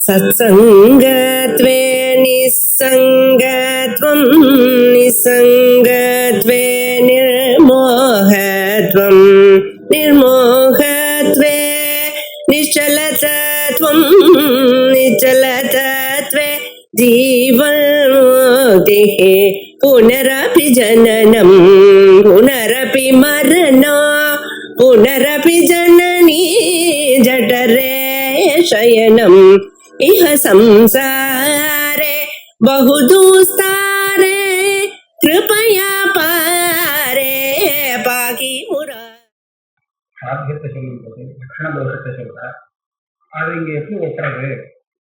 सत्सङ्गत्वे निस्सङ्गत्वं निस्सङ्गत्वे निर्मोहत्वं निर्मोहत्वे निश्चलतत्वं निश्चलतत्वे जीवन्मुक्तिः पुनरपि जननं पुनरपि मरणं पुनरपि जननी जठरे शयनम् इह संसारे बहुदुस्तारे कृपया पारे पाहि मुरा. சாத்தியத்தை சொல்லும்போது லட்சண தோஷத்தை சொல்றார். அது இங்க எப்படி வைக்கிறது?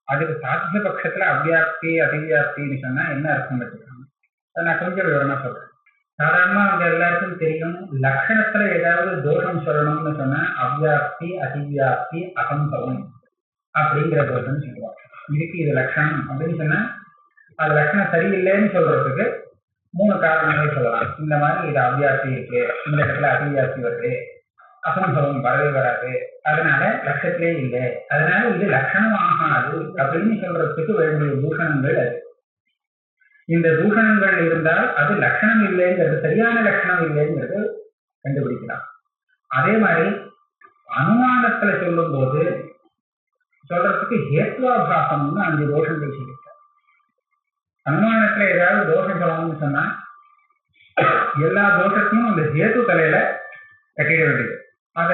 அதுக்கு சாத்திய பட்சத்துல அவ்வியாப்தி அதிவியாப்தின்னு சொன்னா என்ன அர்த்தம் வச்சுக்காங்க? அதை நான் கொஞ்சம் விவரமா சொல்றேன். சாதாரணமா அவங்க எல்லாருக்கும் தெரியும், லட்சணத்துல ஏதாவது தோஷம் சொல்லணும்னு சொன்னா அவ்வியாப்தி அதிவியாப்தி அசம்பவம் அப்படிங்கிற தோஷம் சொல்லுவாங்க. இதுக்கு இது லட்சணம் அப்படின்னு சொன்னா அது லட்சணம் சரியில்லைன்னு சொல்றதுக்கு 3 காரணங்களை சொல்லலாம். இந்த மாதிரி இது அவ்வியாப்தி இருக்கு, இந்த இடத்துல அதிவியாப்தி வருது, அசம்பவம் வரவே வராது, அதனால லட்சத்திலே இல்லை, அதனால இது லட்சணம் ஆகாது அப்படின்னு சொல்றதுக்கு வேண்டிய தூஷணங்கள் அது. இந்த தூஷணங்கள் இருந்தால் அது லட்சணம் இல்லைங்கிறது, சரியான லட்சணம் இல்லைங்கிறது கண்டுபிடிக்கலாம். அதே மாதிரி அனுமானத்துல சொல்லும் போது சொல்றதுக்கு ஹேத்வாபாசம்னு 5 தோஷங்கள் சொல்லியிருக்காரு. அனுமானத்துல ஏதாவது தோஷம் சொல்லணும்னு சொன்னா எல்லா தோஷத்தையும் அந்த ஹேத்து தலையில கட்டிட வேண்டியது. அத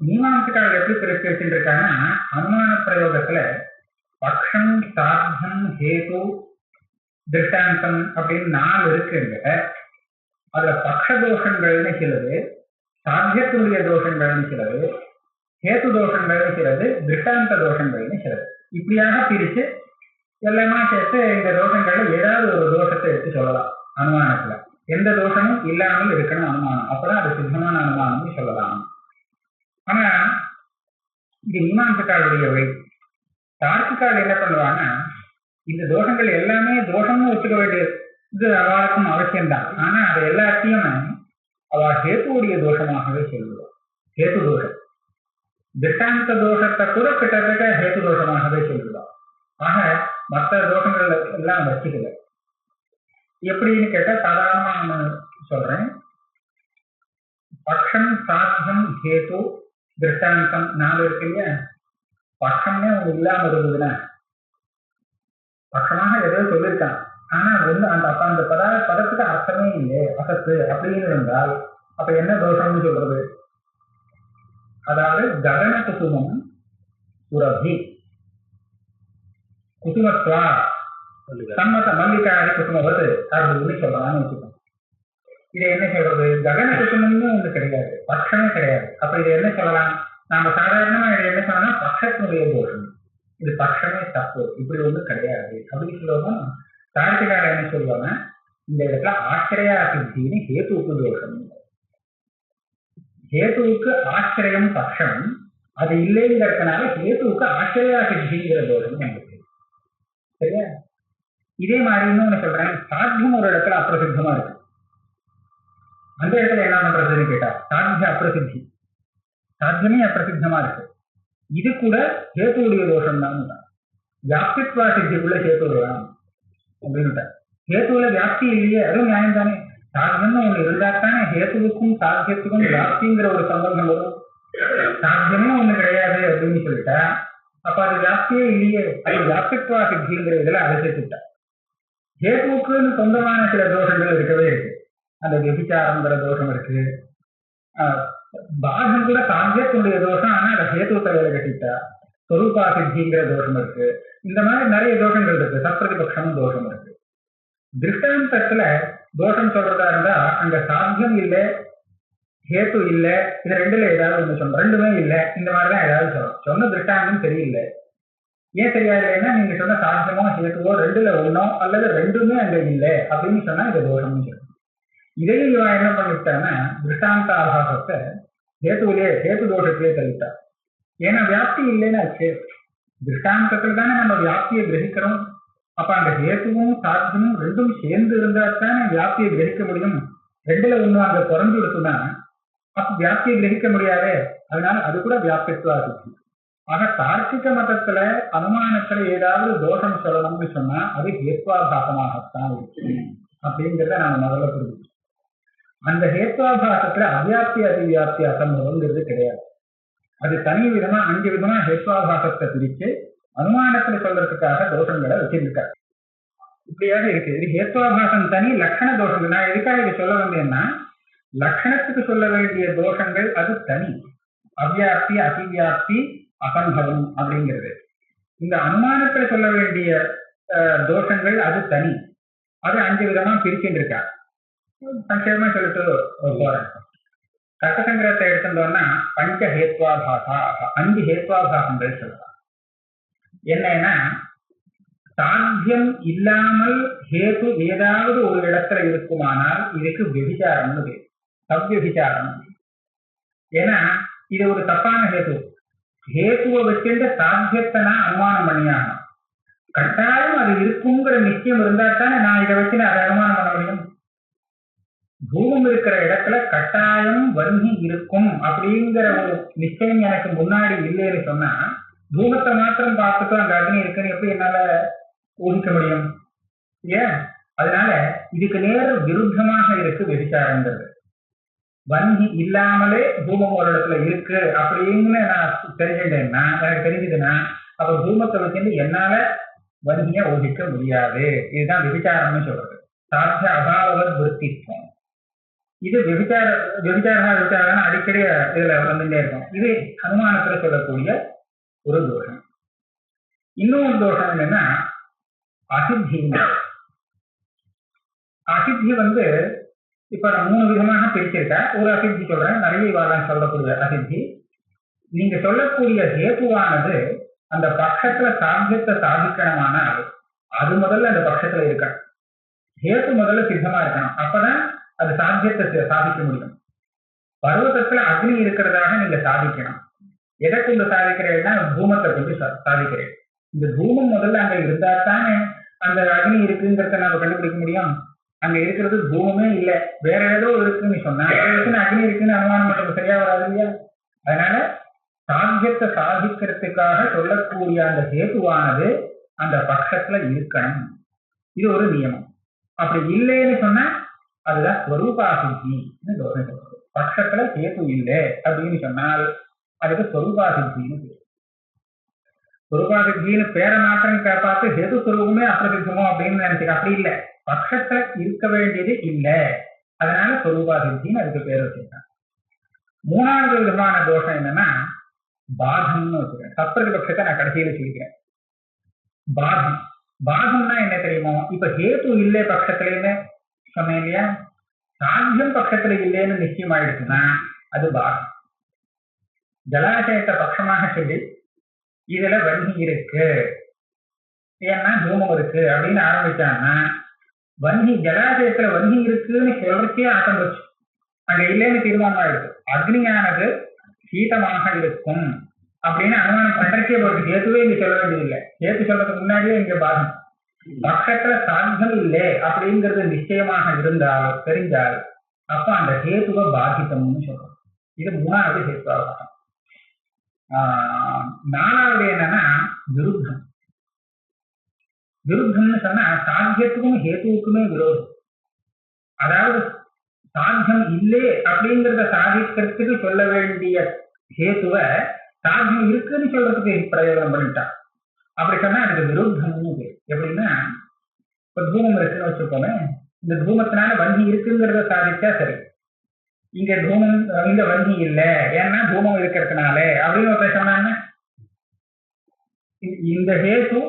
மீமாம்சக்காரர் எப்படி பிரித்து வச்சுருக்காங்கன்னா, அனுமான பிரயோகத்துல பக்ஷம் சாத்தியம் ஹேது திருஷ்டாந்தம் அப்படின்னு 4 இருக்குங்க. அதுல பக்ஷ தோஷங்கள்னு சிலது, சாத்தியத்துடைய தோஷங்கள்னு சிலது, ஹேத்து தோஷங்கள்னு சிலது, திருஷ்டாந்த தோஷங்கள்னு சிலது, இப்படியாக பிரிச்சு எல்லாமே சேர்த்து இந்த தோஷங்கள்ல ஏதாவது ஒரு தோஷத்தை எடுத்து சொல்லலாம். அனுமானத்துல எந்த தோஷமும் இல்லாமல் இருக்கணும் அனுமானம், அப்பதான் அது சித்தமான அனுமானம்னு சொல்லலாம். ஆனா இது மீமாம்சக்காரருடைய வழி. தார்க்கிகால் என்ன பண்ணுவாங்கன்னா, இந்த தோஷங்கள் எல்லாமே தோஷம்னு ஒத்துக்க வேண்டியது, இது அவளுக்கும் அவசியம்தான். ஆனா அது எல்லாத்தையும் அவ ஹேத்துடைய தோஷமாகவே சொல்லுவாள். ஹேத்து தோஷம், திருஷ்டாந்த தோஷத்தை கூட கிட்டத்தட்ட ஹேத்து தோஷமாகவே சொல்லுவாள். ஆக மற்ற தோஷங்கள் எல்லாம் வச்சுக்கல. எப்படின்னு கேட்டா சாதாரணமா நான் சொல்றேன். பக்ஷம் சாத்தியம் ஹேத்து திருஷ்டாந்தம் 4 இருக்கு இல்லையா? பக்ஷம்னே ஒண்ணு இல்லாம இருந்ததுன்னா, பட்சமாக ஏதோ சொல்லியிருக்கான், ஆனா வந்து அந்த பதத்துக்கு அர்த்தமே இல்லை, அசத்து அப்படின்னு இருந்தால் அப்ப என்ன தோஷம்னு சொல்றது? அதாவது ககன குசுமம் சுரபி குசுமத்வா சம்மத மல்லிகாரி குசுமவது அப்படின்னு சொல்லலாம்னு வச்சுக்கோங்க. இதை என்ன சொல்றது? ககன குசுமம்னு ஒண்ணு கிடையாது, பட்சமே கிடையாது. அப்ப இதை என்ன சொல்லலாம்? நாம சாதாரணமா இதை என்ன சொல்லலாம்? பட்சத்தினுடைய தோஷம், இது பட்சமே தப்பு, இப்படி ஒண்ணு கிடையாது அப்படின்னு சொல்லுவோம். தார்க்கிகாரர் என்ன சொல்லுவாங்க, இந்த இடத்துல ஆச்சரியா சித்தின்னு ஹேத்துவுக்கு தோஷம். ஹேத்துவுக்கு ஆச்சரியம் பட்சம், அது இல்லைங்கிறதுனால ஹேத்துவுக்கு ஆச்சரியா சித்திங்கிற தோஷம் நமக்கு. சரியா? இதே மாதிரி இன்னொன்னு சொல்றேன். சாத்தியம் ஒரு இடத்துல அப்பிரசித்தமா இருக்கு, அந்த இடத்துல என்ன பண்றதுன்னு கேட்டா சாத்திய அப்பிரசித்தி, சாத்தியமே அப்பிரசித்தமா இருக்கு, இது கூட ஹேத்துவுடைய தோஷம் தான். வியாப்தித்வா சித்திக்குள்ள ஹேத்து வரலாம் அப்படின்னு. ஹேத்துவுல வியாப்தி இல்லையே, அதுவும் நியாயம் தானே. சாத்தியம்னு ஒண்ணு இருந்தாத்தானே ஹேத்துவுக்கும் சாத்தியத்துக்கும் வியாப்திங்கிற ஒரு சம்பந்தம் வரும். சாத்தியமே ஒண்ணு கிடையாது அப்படின்னு சொல்லிட்டா அப்ப அது வியாப்தியே இல்லையே, அது வியாப்தித்வா சித்திங்கிற இதுல அழைச்சிட்டா. ஹேத்துவுக்குன்னு சொந்தமான சில தோஷங்கள் இருக்கவே இருக்கு. அந்த விபிச்சாரங்கிற தோஷம் இருக்கு, பாகம் கூட சாத்தியத்துடைய தோஷம், ஆனா அதை ஹேத்து தலையில கட்டிட்டா. சொரூபா சித்திங்கிற தோஷம் இருக்கு. இந்த மாதிரி நிறைய தோஷங்கள் இருக்கு. சப்பிரதிபக்ஷமும் தோஷம் இருக்கு. திருஷ்டாந்தத்துல தோஷம் சொல்றதா இருந்தா அங்க சாத்தியம் இல்லை, ஹேத்து இல்லை, இது ரெண்டுல ஏதாவது ஒண்ணு சொல்லணும். ரெண்டுமே இல்லை, இந்த மாதிரிதான் ஏதாவது சொல்லணும். சொன்ன திருஷ்டாந்தம் சரியில்லை. ஏன் சரியா இல்லைன்னா, நீங்க சொன்ன சாத்தியமோ ஹேத்துவோ ரெண்டுல ஒண்ணோ அல்லது ரெண்டுமே அங்க இல்லை அப்படின்னு சொன்னா இது தோஷம்னு சொல்லணும். இதையும் இவன் என்ன பண்ணிட்டான்னா, திருஷ்டாந்த ஆபாசத்தை ஹேத்து தோஷத்திலே தள்ளிட்டா. ஏன்னா வியாப்தி இல்லைன்னு ஆச்சு. திருஷ்டாந்தத்துல தானே நம்ம வியாப்தியை கிரகிக்கிறோம். அப்ப அந்த ஹேத்துவும் சாத்தியமும் ரெண்டும் சேர்ந்து இருந்தா தானே வியாப்தியை கிரகிக்க முடியும். ரெண்டுல ஒண்ணு அங்க குறைஞ்சு இருக்குன்னா அப்ப வியாப்தியை கிரகிக்க முடியாது. அதனால அது கூட வியாப்தித்வா சித்தி. ஆக தார்க்கிக மதத்துல அனுமானத்துல ஏதாவது தோஷம் சொல்லணும்னு சொன்னா அது ஹேத்வாபாசமாகத்தான் இருக்கு அப்படிங்கிறத நாம முதல்ல புரிஞ்சுக்கணும். அந்த ஹேத்வாபாசத்துல அவ்யாப்தி அதிவியாப்தி அசம்பவங்கிறது கிடையாது. அது தனி விதமா 5 விதமா ஹேத்வாபாசத்தை பிரிச்சு அனுமானத்துல சொல்றதுக்காக தோஷங்களை வச்சிருக்காரு. இப்படியாக இருக்கு. இது ஹேத்வாபாசம் தனி, லட்சண தோஷங்கள். நான் எதுக்காக இதை சொல்ல வந்தேன்னா, லட்சணத்துக்கு சொல்ல வேண்டிய தோஷங்கள் அது தனி, அவ்யாப்தி அதிவியாப்தி அசம்பவம் அப்படிங்கிறது. இந்த அனுமானத்துல சொல்ல வேண்டிய தோஷங்கள் அது தனி, அது 5 விதமா பிரிச்சுட்டு இருக்கா. சங்கேபமா சொல்லிட்டு போறேன். தர்க்கசங்கிரகத்தை எடுத்துட்டோம்னா பஞ்ச ஹேத்வாபாசா, 5 ஹேத்வாபாசங்கள் சொல்லலாம். என்னன்னா, சாத்தியம் இல்லாமல் ஹேத்து ஏதாவது ஒரு இடத்துல இருக்குமானால் இதுக்கு விபிச்சாரம்னு பேர், சவ்யபிச்சாரம். ஏன்னா இது ஒரு தப்பான ஹேத்து. ஹேத்துவை வச்சுட்டு சாத்தியத்தை நான் அனுமானம் பண்ணியாகணும். கட்டாயம் அது இருக்குங்கிற நிச்சயம் இருந்தா தானே நான் இதை வச்சு அதை அனுமானம் பண்ண முடியும். பூமம் இருக்கிற இடத்துல கட்டாயம் வன்கி இருக்கும் அப்படிங்கிற ஒரு நிச்சயம் எனக்கு முன்னாடி இல்லைன்னு சொன்னா, பூமத்தை மாத்திரம் பார்த்துட்டு அந்த அக்னி இருக்குன்னு எப்படி என்னால ஊகிக்க முடியும்? ஏன்? அதனால இதுக்கு நேர விருத்தமாக இருக்கு விபிச்சாரங்கிறது. வன்கி இல்லாமலே பூமம் ஒரு இடத்துல இருக்கு அப்படின்னு நான் தெரிஞ்சுட்டேன்னா, எனக்கு தெரிஞ்சதுன்னா, அப்ப பூமத்தை வச்சுட்டு என்னால வன்கிய ஊகிக்க முடியாது. இதுதான் விபிச்சாரம்னு சொல்றது. சாத்திய அபாவ விருத்தித்வம். இது விபிச்சாரம் அடிக்கடி இதுல வந்துட்டே இருக்கும். இது அனுமானத்துல சொல்லக்கூடிய ஒரு தோஷம். இன்னொரு தோஷம் என்னன்னா அசித்தி. அசித்தி இப்ப நான் 3 விதமாக பிரிச்சிருக்கேன். ஒரு அசித்தி சொல்றேன், நிறைய வாரம் சொல்லக்கூடிய அசித்தி. நீங்க சொல்லக்கூடிய ஹேத்துவானது அந்த பட்சத்துல சாத்தியத்தை சாதிக்கணுமானால் அது முதல்ல அந்த பட்சத்துல இருக்கணும். ஹேத்து முதல்ல சித்தமா இருக்கணும், அப்பதான் அது சாத்தியத்தை சாதிக்க முடியும். பர்வதத்துல அக்னி இருக்கிறதாக நீங்க சாதிக்கணும். எதை கொண்டு சாதிக்கிறீங்கன்னா பூமத்தை கொண்டு சாதிக்கிறேன். இந்த பூமம் முதல்ல அங்க இருந்தா தானே அந்த அக்னி இருக்குங்கிறத நம்ம கண்டுபிடிக்க முடியும். அங்க இருக்கிறது பூமமே இல்லை, வேற ஏதோ இருக்குன்னு சொன்னா அக்னி இருக்குன்னு அனுமானம் பண்றது சரியா வராது இல்லையா? அதனால சாத்தியத்தை சாதிக்கிறதுக்காக சொல்லக்கூடிய அந்த ஹேத்துவானது அந்த பட்சத்துல இருக்கணும். இது ஒரு நியமம். அப்படி இல்லைன்னு சொன்னா அதுதான் ஸ்வரூபாசித்தின்னு தோஷம் சொல்றது. பட்சத்துல ஹேத்து இல்லை அப்படின்னு சொன்னால் அதுக்கு ஸ்வரூபாசித்தின்னு பேர். ஸ்வரூபாசித்தின்னு பேரை மாத்திரம் பார்த்து ஹேது ஸ்வரூபமே அப்பிரசித்தமோ அப்படின்னு நினைச்சுக்க. அப்படி இல்லை, பட்சத்துல இருக்க வேண்டியது இல்லை, அதனால ஸ்வரூபாசித்தின்னு அதுக்கு பேர் வச்சிருக்காங்க. 3வது விதமான தோஷம் என்னன்னா பாதம்னு வச்சுக்கிறேன். சப்ரதி பட்சத்தை நான் கடைசியில சொல்லிக்கிறேன். பாதம். பாதம்னா என்ன தெரியுமோ? இப்ப ஹேத்து இல்லை பட்சத்துலன்னு சொன்னேன் இல்லையா? சாத்தியம் பட்சத்துல இல்லைன்னு நிச்சயம் ஆயிடுச்சுன்னா அது பாதம். ஜலாசயத்தை பட்சமாக சொல்லி இதுல வன்கி இருக்கு, ஏன்னா தூமம் இருக்கு அப்படின்னு ஆரம்பிச்சாங்கன்னா வன்கி ஜலாசயத்துல வன்கி இருக்குன்னு சொல்றதே ஆரம்பிச்சு அங்க இல்லைன்னு தீர்மானம் ஆயிடுச்சு. அக்னியானது சீதமாக இருக்கும் அப்படின்னு அனுமானம் பண்றக்கே போட்டு ஹேத்துவே இங்க சொல்ல வேண்டியதில்லை. ஹேத்து சொல்றதுக்கு முன்னாடியே இங்க பாதம். பட்சத்துல சாத்தியம் இல்லை அப்படிங்கிறது நிச்சயமாக இருந்தால் தெரிஞ்சால் அப்ப அந்த ஹேத்துவ பாதித்தம்னு சொல்றோம். இது 3வது ஹேத்துவாகும். 4வது என்னன்னா விருத்தம். விருத்தம்னு சொன்னா சாத்தியத்துக்கும் ஹேத்துவுக்குமே விரோதம். அதாவது சாத்தியம் இல்லை அப்படிங்கிறத சாதிக்கிறதுக்கு சொல்ல வேண்டிய ஹேத்துவ சாத்தியம் இருக்குன்னு சொல்றதுக்கு பிரயோஜனம் பண்ணிட்டான். அப்படி சொன்னா அதுக்கு விருத்தம்னு பேர். எப்படின்னா, இப்ப தூமம் இருக்குன்னு வச்சுக்கோமே, இந்த தூமத்தினால வங்கி இருக்குங்கிறத சாதிச்சா சரி. இங்க தூமம் இந்த வங்கி இல்லை ஏன்னா தூமம் இருக்கிறதுனால அப்படின்னு ஒரு சொன்னாங்கன்னா இந்த ஹேத்து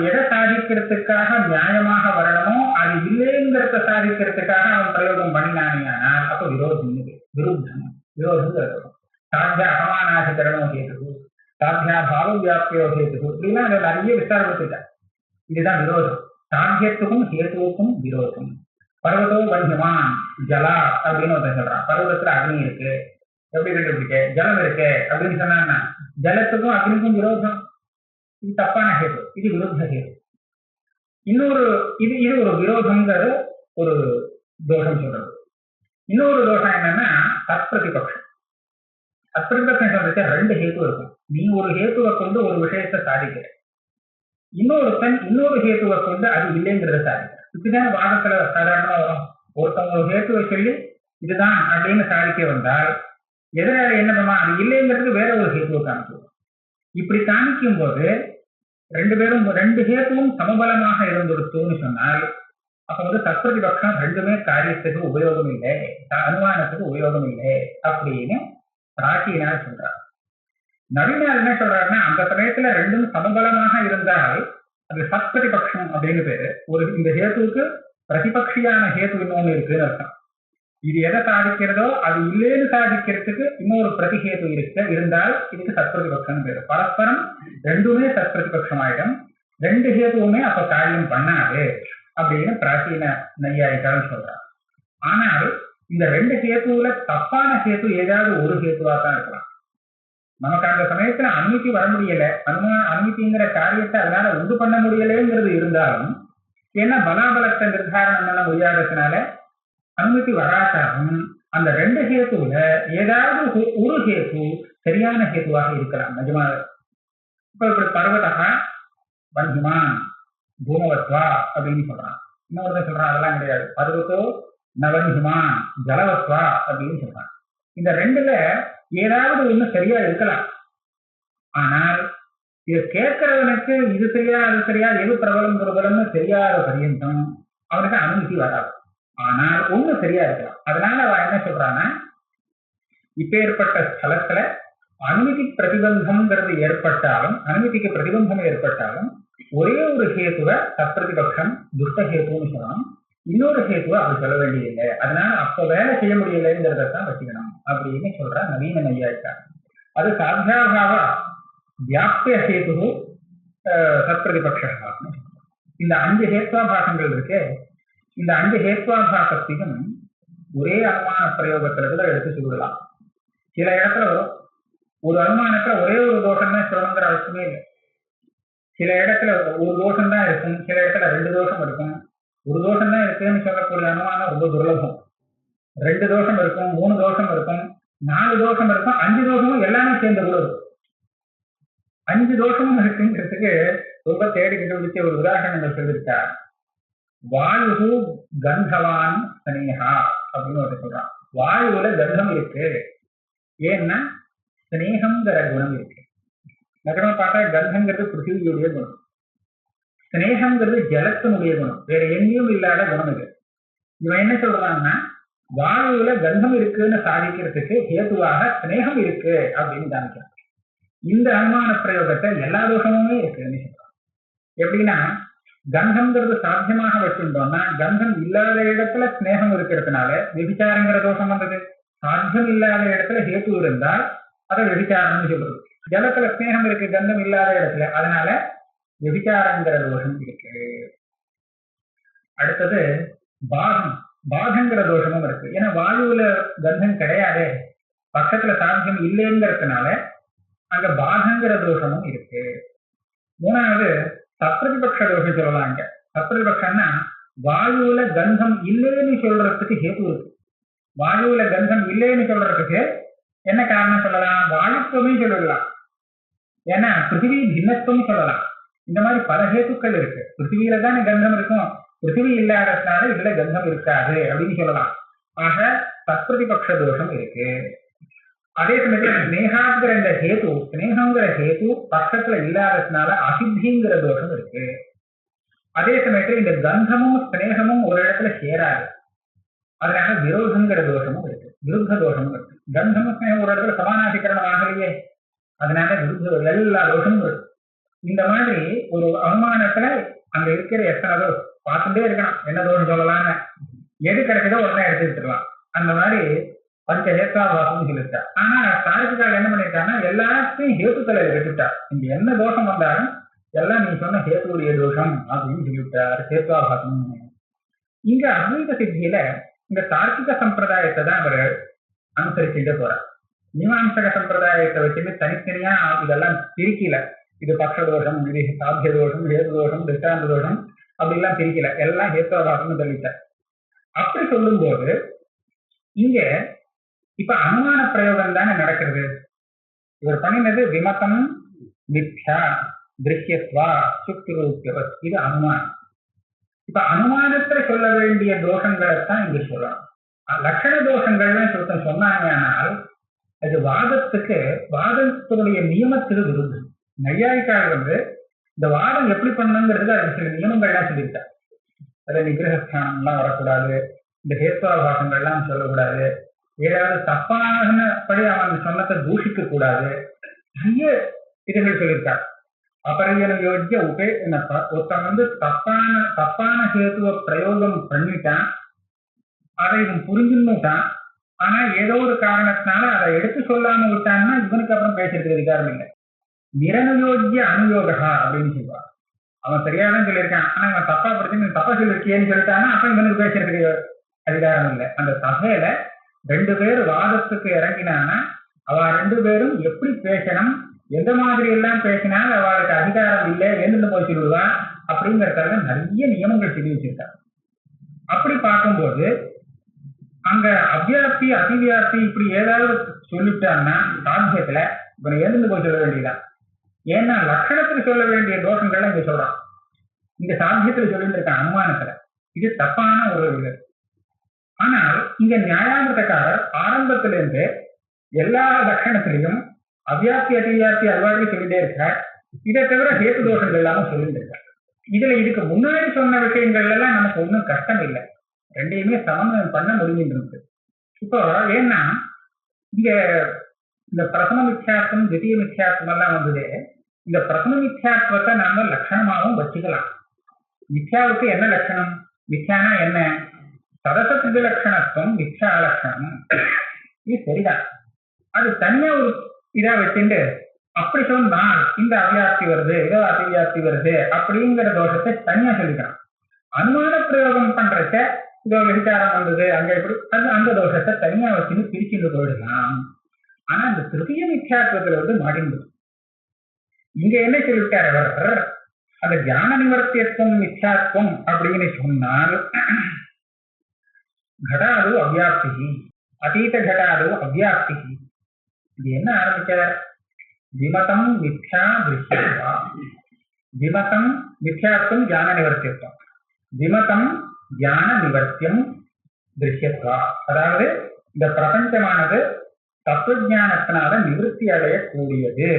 எதை சாதிக்கிறதுக்காக நியாயமாக வரணுமோ அது இல்லைங்கிறத சாதிக்கிறதுக்காக அவன் பிரயோகம் பண்ணினானால் அப்ப விரோதம். விருத்தம் விரோதம். சாத்திய அகமானாதிகரணம் ஹேத்து, சாத்தியா பாவ வியாப்தியோ ஹேத்து, இப்படின்னா அதை நிறைய விசாரப்படுத்திட்டார். இதுதான் விரோதம். சாத்தியத்துக்கும் ஹேத்துவுக்கும் விரோதம். பர்வதோ வன்யமான் ஜலா அப்படின்னு ஒருத்தர் சொல்றான். பர்வதத்துல அக்னி இருக்கு, எப்படி கண்டுபிடிக்க? ஜலம் இருக்கு அப்படின்னு சொன்னாங்கன்னா ஜலத்துக்கும் அக்னிக்கும் விரோதம். இது தப்பான ஹேது, இது விருத்த ஹேது. இன்னொரு இது ஒரு விரோதம்ங்கிறது ஒரு தோஷம் சொல்றது. இன்னொரு தோஷம் என்னன்னா தற்பிரதிபக்ஷம். தற்பிரதிபக்ஷம் சொல்றது 2 ஹேது இருக்கும். நீ ஒரு ஹேத்துவை கொண்டு ஒரு விஷயத்தை சாதிக்கிற, இன்னொருத்தன் இன்னொரு ஹேத்துவை கொண்டு அது இல்லைங்கிறத சாதிக்கிற. இப்படிதான் வாதத்துல சாதாரணமா வரும். ஒருத்தவங்க ஒரு ஹேத்துவை சொல்லி இதுதான் அப்படின்னு சாதிக்க வந்தால் எதிராளி என்ன பண்ணுவான், அது இல்லைங்கிறதுக்கு வேற ஒரு ஹேத்துவை காமிக்குவோம். இப்படி காமிக்கும் போது ரெண்டு ஹேத்துவும் சமபலமாக இருந்துடுத்துன்னு சொன்னால் அப்ப சத்பிரதிபக்ஷம் ரெண்டுமே காரியத்துக்கு உபயோகம் இல்லை, அனுமானத்துக்கு உபயோகம் இல்லை அப்படின்னு பிராச்சீனார் சொல்றார். நவீனார் என்ன சொல்றாருன்னா, அந்த சமயத்துல ரெண்டும் சமபலமாக இருந்தால் அது சத்பிரதிபக்ஷம் அப்படின்னு பேரு. இந்த ஹேத்துவுக்கு பிரதிபக்ஷியான ஹேத்து இன்னொன்னு இருக்குன்னு அர்த்தம். இது எதை சாதிக்கிறதோ அது இல்லைன்னு சாதிக்கிறதுக்கு இன்னொரு பிரதிஹேது இருந்தால் இதுக்கு சத்பிரதிபக்ஷம் பேரு. பரஸ்பரம் ரெண்டுமே சத்பிரதிபக்ஷம் ஆயிடும், ரெண்டு ஹேத்துவுமே அப்ப காரியம் பண்ணாது அப்படின்னு பிராச்சீன நையாயிக்காரன் சொல்றார். ஆனால் இந்த ரெண்டு ஹேத்துவுல தப்பான ஹேத்து ஏதாவது ஒரு ஹேத்துவா தான் இருக்கலாம். நமக்கு அந்த சமயத்துல அனுமதி வர முடியல, அனுமதிங்கிற காரியத்தை அதனால உண்டு பண்ண முடியலைங்கிறது இருந்தாலும், ஏன்னா பலாபலத்தை நிர்தாரணம் பண்ண முடியாததுனால அனுமதி வராட்டாலும் அந்த ரெண்டு ஹேத்துவுல ஏதாவது ஒரு ஹேத்து சரியான ஹேத்துவாக இருக்கலாம் நிஜமாக. இப்ப இப்படி பர்வதா வன்ஹிமான் பூமவத்வா அப்படின்னு சொல்றான், இன்னொருத்தர் சொல்றான் அதெல்லாம் கிடையாது, பர்வத்தோ நவன்ஹிமான் ஜலவத்வா அப்படின்னு சொல்றான். இந்த ரெண்டுல ஏதாவது ஒண்ணு சரியா இருக்கலாம். ஆனால் இது கேட்கிறவனுக்கு இது சரியா அது சரியா எது பிரபலம் பிரபலம்னு தெரியாத பரியந்தம் அவனுக்கு அனுமதி வராது. ஆனால் ஒண்ணு சரியா இருக்கலாம். அதனால அவ என்ன சொல்றான்னா, இப்ப ஏற்பட்ட ஸ்தலத்துல அனுமதி பிரதிபந்தம்ங்கிறது ஏற்பட்டாலும், அனுமதிக்கு பிரதிபந்தம் ஏற்பட்டாலும் ஒரே ஒரு ஹேத்துவ சத்பிரதிபக்ஷம் துஷ்டஹேத்துன்னு சொல்லணும், இன்னொரு ஹேத்துவ அது சொல்ல வேண்டியதில்லை. அதனால அப்ப வேலை செய்ய முடியலைங்கிறதான் வச்சுக்கணும் அப்படின்னு சொல்ற நவீன நையாயிக்கார். அது சாத்தியாபாவ வியாப்திய ஹேத்து சத்பிரதிபக்ஷம். இந்த 5 ஹேத்வாபாசங்கள் இருக்கு. இந்த 5 ஹேத்வாபாசத்தையும் ஒரே அனுமான பிரயோகத்துல கூட எடுத்து சொல்லலாம். சில இடத்துல வரும், ஒரு அனுமானத்துல ஒரே ஒரு தோஷம் தான் சொல்லணுங்கிற அவசியமே இல்லை. சில இடத்துல ஒரு தோஷம் தான் இருக்கும், சில இடத்துல 2 தோஷம் இருக்கும். ஒரு தோஷம் தான் இருக்குன்னு சொல்லக்கூடிய அனுமானம் ரொம்ப துர்லபம். 2 தோஷம் இருக்கும், 3 தோஷம் இருக்கும், 4 தோஷம் இருக்கும், 5 தோஷமும் எல்லாமே சேர்ந்த கூட இருக்கும். 5 தோஷமும் இருக்குங்கிறதுக்கு ரொம்ப தேடி கண்டுபிடிச்ச ஒரு உதாரணங்கள் சொல்லியிருக்கா. வாயு கந்தவான் ஸ்னேகா அப்படின்னு ஒரு சொல்றான். வாயுல கந்தம் இருக்கு, ஏன்னா ஸ்னேகம்ங்கிற குணம் இருக்கு. நிஜமா பார்த்தா கந்தங்கிறது பிருத்திவியுடைய குணம், ஸ்னேகம்ங்கிறது ஜலத்தினுடைய குணம், வேற எங்கேயும் இல்லாத குணம் இது. இவன் என்ன சொல்றான்னா, வாயுல கந்தம் இருக்குன்னு சாதிக்கிறதுக்கு ஹேதுவாக ஸ்னேகம் இருக்கு அப்படின்னு காமிக்கிறான். இந்த அனுமான பிரயோகத்தை எல்லா தோஷமுமே இருக்குன்னு சொல்றான். எப்படின்னா, கந்தம்ங்கிறது சாத்தியமாக வச்சுட்டோம்னா கந்தம் இல்லாத இடத்துல ஸ்னேகம் இருக்கிறதுனால விபிச்சாரங்கிற தோஷம் வந்தது. சாத்தியம் இல்லாத இடத்துல ஹேத்து இருந்தால் அதை விபிச்சாரம்னு சொல்றது. ஜலத்துல ஸ்னேகம் இருக்கு கந்தம் இல்லாத இடத்துல, அதனால விபிச்சாரங்கிற தோஷம் இருக்கு. அடுத்தது பாதங்கிற தோஷமும் இருக்கு. ஏன்னா வாயுல கந்தம் கிடையாது, பக்கத்துல சாத்தியம் இல்லைங்கிறதுனால அங்க பாதங்கிற தோஷமும் இருக்கு. மூணாவது சத்பிரதிபக்ஷ தோஷம் சொல்லலாம். இங்க சத்பிரதிபக்ஷம்னா வாயுல கந்தம் இல்லைன்னு சொல்றதுக்கு ஹேத்து இருக்கு. வாயுல கந்தம் இல்லைன்னு சொல்றதுக்கு என்ன காரணம் சொல்லலாம், வாயுத்துவமே சொல்லலாம், ஏன்னா பிருத்திவி பின்னத்துவம் சொல்லலாம். இந்த மாதிரி பல ஹேத்துக்கள் இருக்கு. பிருத்திவியில தானே கந்தம் இருக்கும், பிருத்திவி இல்லாததுனால இதுல கந்தம் இருக்காது அப்படின்னு சொல்லலாம். ஆக சத்பிரதிபக்ஷ தோஷம் இருக்கு. அதே சமயத்துல ஸ்னேகாங்கிற இந்த ஹேத்து, ஸ்னேகங்கிற ஹேத்து பக்கத்துல இல்லாததுனால அசித்திங்கிற தோஷம் இருக்கு. அதே சமயத்துல இந்த கந்தமும் ஸ்னேகமும் ஒரு இடத்துல சேராது, அதனால விரோதங்கிற தோஷமும் இருக்கு, விருத்த தோஷமும் இருக்கு. கந்தமும் ஸ்னேகம் ஒரு இடத்துல சமானாதிகரணம் ஆகலையே, அதனால விருத்த எல்லா தோஷமும் இருக்கு. இந்த மாதிரி ஒரு அனுமானத்துல அங்க இருக்கிற எத்தனை தோஷம் பார்த்துட்டே இருக்கணும், என்ன தோஷம் சொல்லலாம்னு, எது கிடைக்குதோ உடனே எடுத்துக்கிட்டுலாம். அந்த மாதிரி பஞ்ச ஹேத்வாபாசம்னு சொல்லிட்டா. ஆனா தார்க்கிகால் என்ன பண்ணிட்டாங்கன்னா எல்லாத்தையும் ஹேத்துக்களை எடுத்துட்டா. இங்க என்ன தோஷம் வந்தாலும் எல்லாம் நீ சொன்ன ஹேத்துடைய தோஷம் அப்படின்னு சொல்லிவிட்டார், ஹேத்வாபாசம். இங்க அத்வைத சித்தியில இந்த தார்க்கிக சம்பிரதாயத்தை தான் அவர் அனுசரிச்சுட்டு போறார். மீமாம்சக சம்பிரதாயத்தை வச்சுட்டு தனித்தனியா இதெல்லாம் பிரிக்கல. இது பக்ஷ தோஷம், இது சாத்திய தோஷம், ஹேது தோஷம், திஷ்டாந்த தோஷம் அப்படிலாம் பிரிக்கல, எல்லாம் ஹேத்வாபாசம்னு சொல்லிட்டார். அப்படி சொல்லும் போது இங்க இப்ப அனுமான பிரயோகம் தானே நடக்கிறது. இவர் பண்ணினது விமதம் மித்யா திருஷ்யத்வா சுக்திரூபியவத், இது அனுமானம். இப்ப அனுமானத்துல சொல்ல வேண்டிய தோஷங்களைத்தான் இங்க சொல்லணும். லட்சண தோஷங்கள்லாம் சொல்லிட்டு சொன்னாங்கன்னால் அது வாதத்தினுடைய நியமத்துக்கு விரும்பும். நையாயிக்காக இந்த வாதம் எப்படி பண்ணணுங்கிறது அது சில நியமங்கள்லாம் சொல்லியிருக்காரு. அதை நிகிரகஸ்தானம்லாம் வரக்கூடாது, இந்த ஹேத்வாபாசங்கள்லாம் சொல்லக்கூடாது, ஏதாவது தப்பானபடி அவன் சொன்னதை தூஷிக்க கூடாது, நிறைய இதுகள் சொல்லியிருக்காரு. அபரியன யோஜ்ய உபே என்னப்பா, ஒருத்தன் தப்பான ஹேத்துவ பிரயோகம் பண்ணிட்டான், அதை இவன் புரிஞ்சுன்னுட்டான், ஆனா ஏதோ ஒரு காரணத்தினால அதை எடுத்து சொல்லாம விட்டான்னா இவனுக்கு அப்புறம் பேசுறதுக்கு அதிகாரம் இல்லை. நிரனுயோஜ்ய அனுயோகா அப்படின்னு சொல்லுவாங்க. அவன் சரியாதான் சொல்லியிருக்கான், ஆனா இவன் தப்பா படிச்சு தப்பா சொல்லிருக்கியேன்னு சொல்லிட்டான்னா அப்ப இவனுக்கு பேசுறதுக்கு அதிகாரம் இல்லை. அந்த சபையில 2 பேர் வாதத்துக்கு இறங்கினான்னா அவ 2 பேரும் எப்படி பேசணும், எந்த மாதிரி எல்லாம் பேசினால் அவளுக்கு அதிகாரம் இல்லை என்று போய் சொல்லுவா அப்படிங்கறதுக்காக நிறைய நியமங்கள் சொல்லி வச்சிருக்காங்க. அப்படி பார்க்கும்போது அங்க அவ்வியாப்தி அதிவியாப்தி இப்படி ஏதாவது சொல்லிட்டான்னா சாத்தியத்துல இவனை எழுந்து போய் சொல்ல வேண்டியதான். ஏன்னா லட்சணத்துல சொல்ல வேண்டிய தோஷங்கள்லாம் இங்க சொல்றான், இங்க சாத்தியத்துல சொல்லிட்டு இருக்கான் அனுமானத்துல. இது தப்பான ஒரு இது. ஆனால் இங்க நியாயாமிரதக்காரர் ஆரம்பத்திலிருந்து எல்லா லட்சணத்திலையும் அவ்வியாப்தி அதிவியாப்தி அவ்வாறு சொல்லிட்டே இருக்கார். இதை தவிர ஹேத்து தோஷங்கள் எல்லாமும் சொல்லிட்டு இருக்கார். இதுல இதுக்கு முன்னாடி சொன்ன விஷயங்கள் எல்லாம் நமக்கு ஒன்றும் கஷ்டம் இல்லை, ரெண்டையுமே சமன்வயம் பண்ண முடியுன்றது. இப்போ ஏன்னா இங்க இந்த பிரதம மித்யாத்வம் தித்திய மித்யாத்வம் எல்லாம் வந்தது. இந்த பிரதம மித்யாத்வத்தை நாம லட்சணமாகவும் வச்சுக்கலாம். மித்யாவுக்கு என்ன லட்சணம், மித்யானா என்ன, சதசத்து லட்சணத்துவம் மித்யா லட்சணம், இது சரிதான். அது தனியா ஒரு இதா வச்சுட்டு அப்படி சொன்னால் இந்த அவ்வியாப்தி வருது ஏதோ அதிவியாப்தி வருது அப்படிங்கிற தோஷத்தை தனியா சொல்லிக்கலாம். அனுமான பிரயோகம் பண்றச்ச இதோ விசாரம் வந்தது அங்க எப்படி அது அந்த தோஷத்தை தனியா வச்சுன்னு பிரிச்சுட்டு போயிடலாம். ஆனா இந்த திருத்திய மித்யாத்வத்துல மாடிந்தது. இங்க என்ன சொல்லிட்டார் அவர், அந்த ஞான நிவர்த்தியத்துவம் மித்யாத்வம் அப்படின்னு சொன்னால் கடாது அவ்வியாப்தி அதீத கடாது அவ்வியாப்தி. இது என்ன ஆரம்பிச்சார், விமதம் மித்யா திருஷ்யத்வா, விமதம் மித்யாத்வம் ஞான நிவர்த்தியத்துவம், விமதம் ஞான நிவர்த்தியம் திருஷ்யத்வா. அதாவது இந்த பிரபஞ்சமானது தத்துவஞானத்தினால நிவர்த்தி அடையக்கூடியது,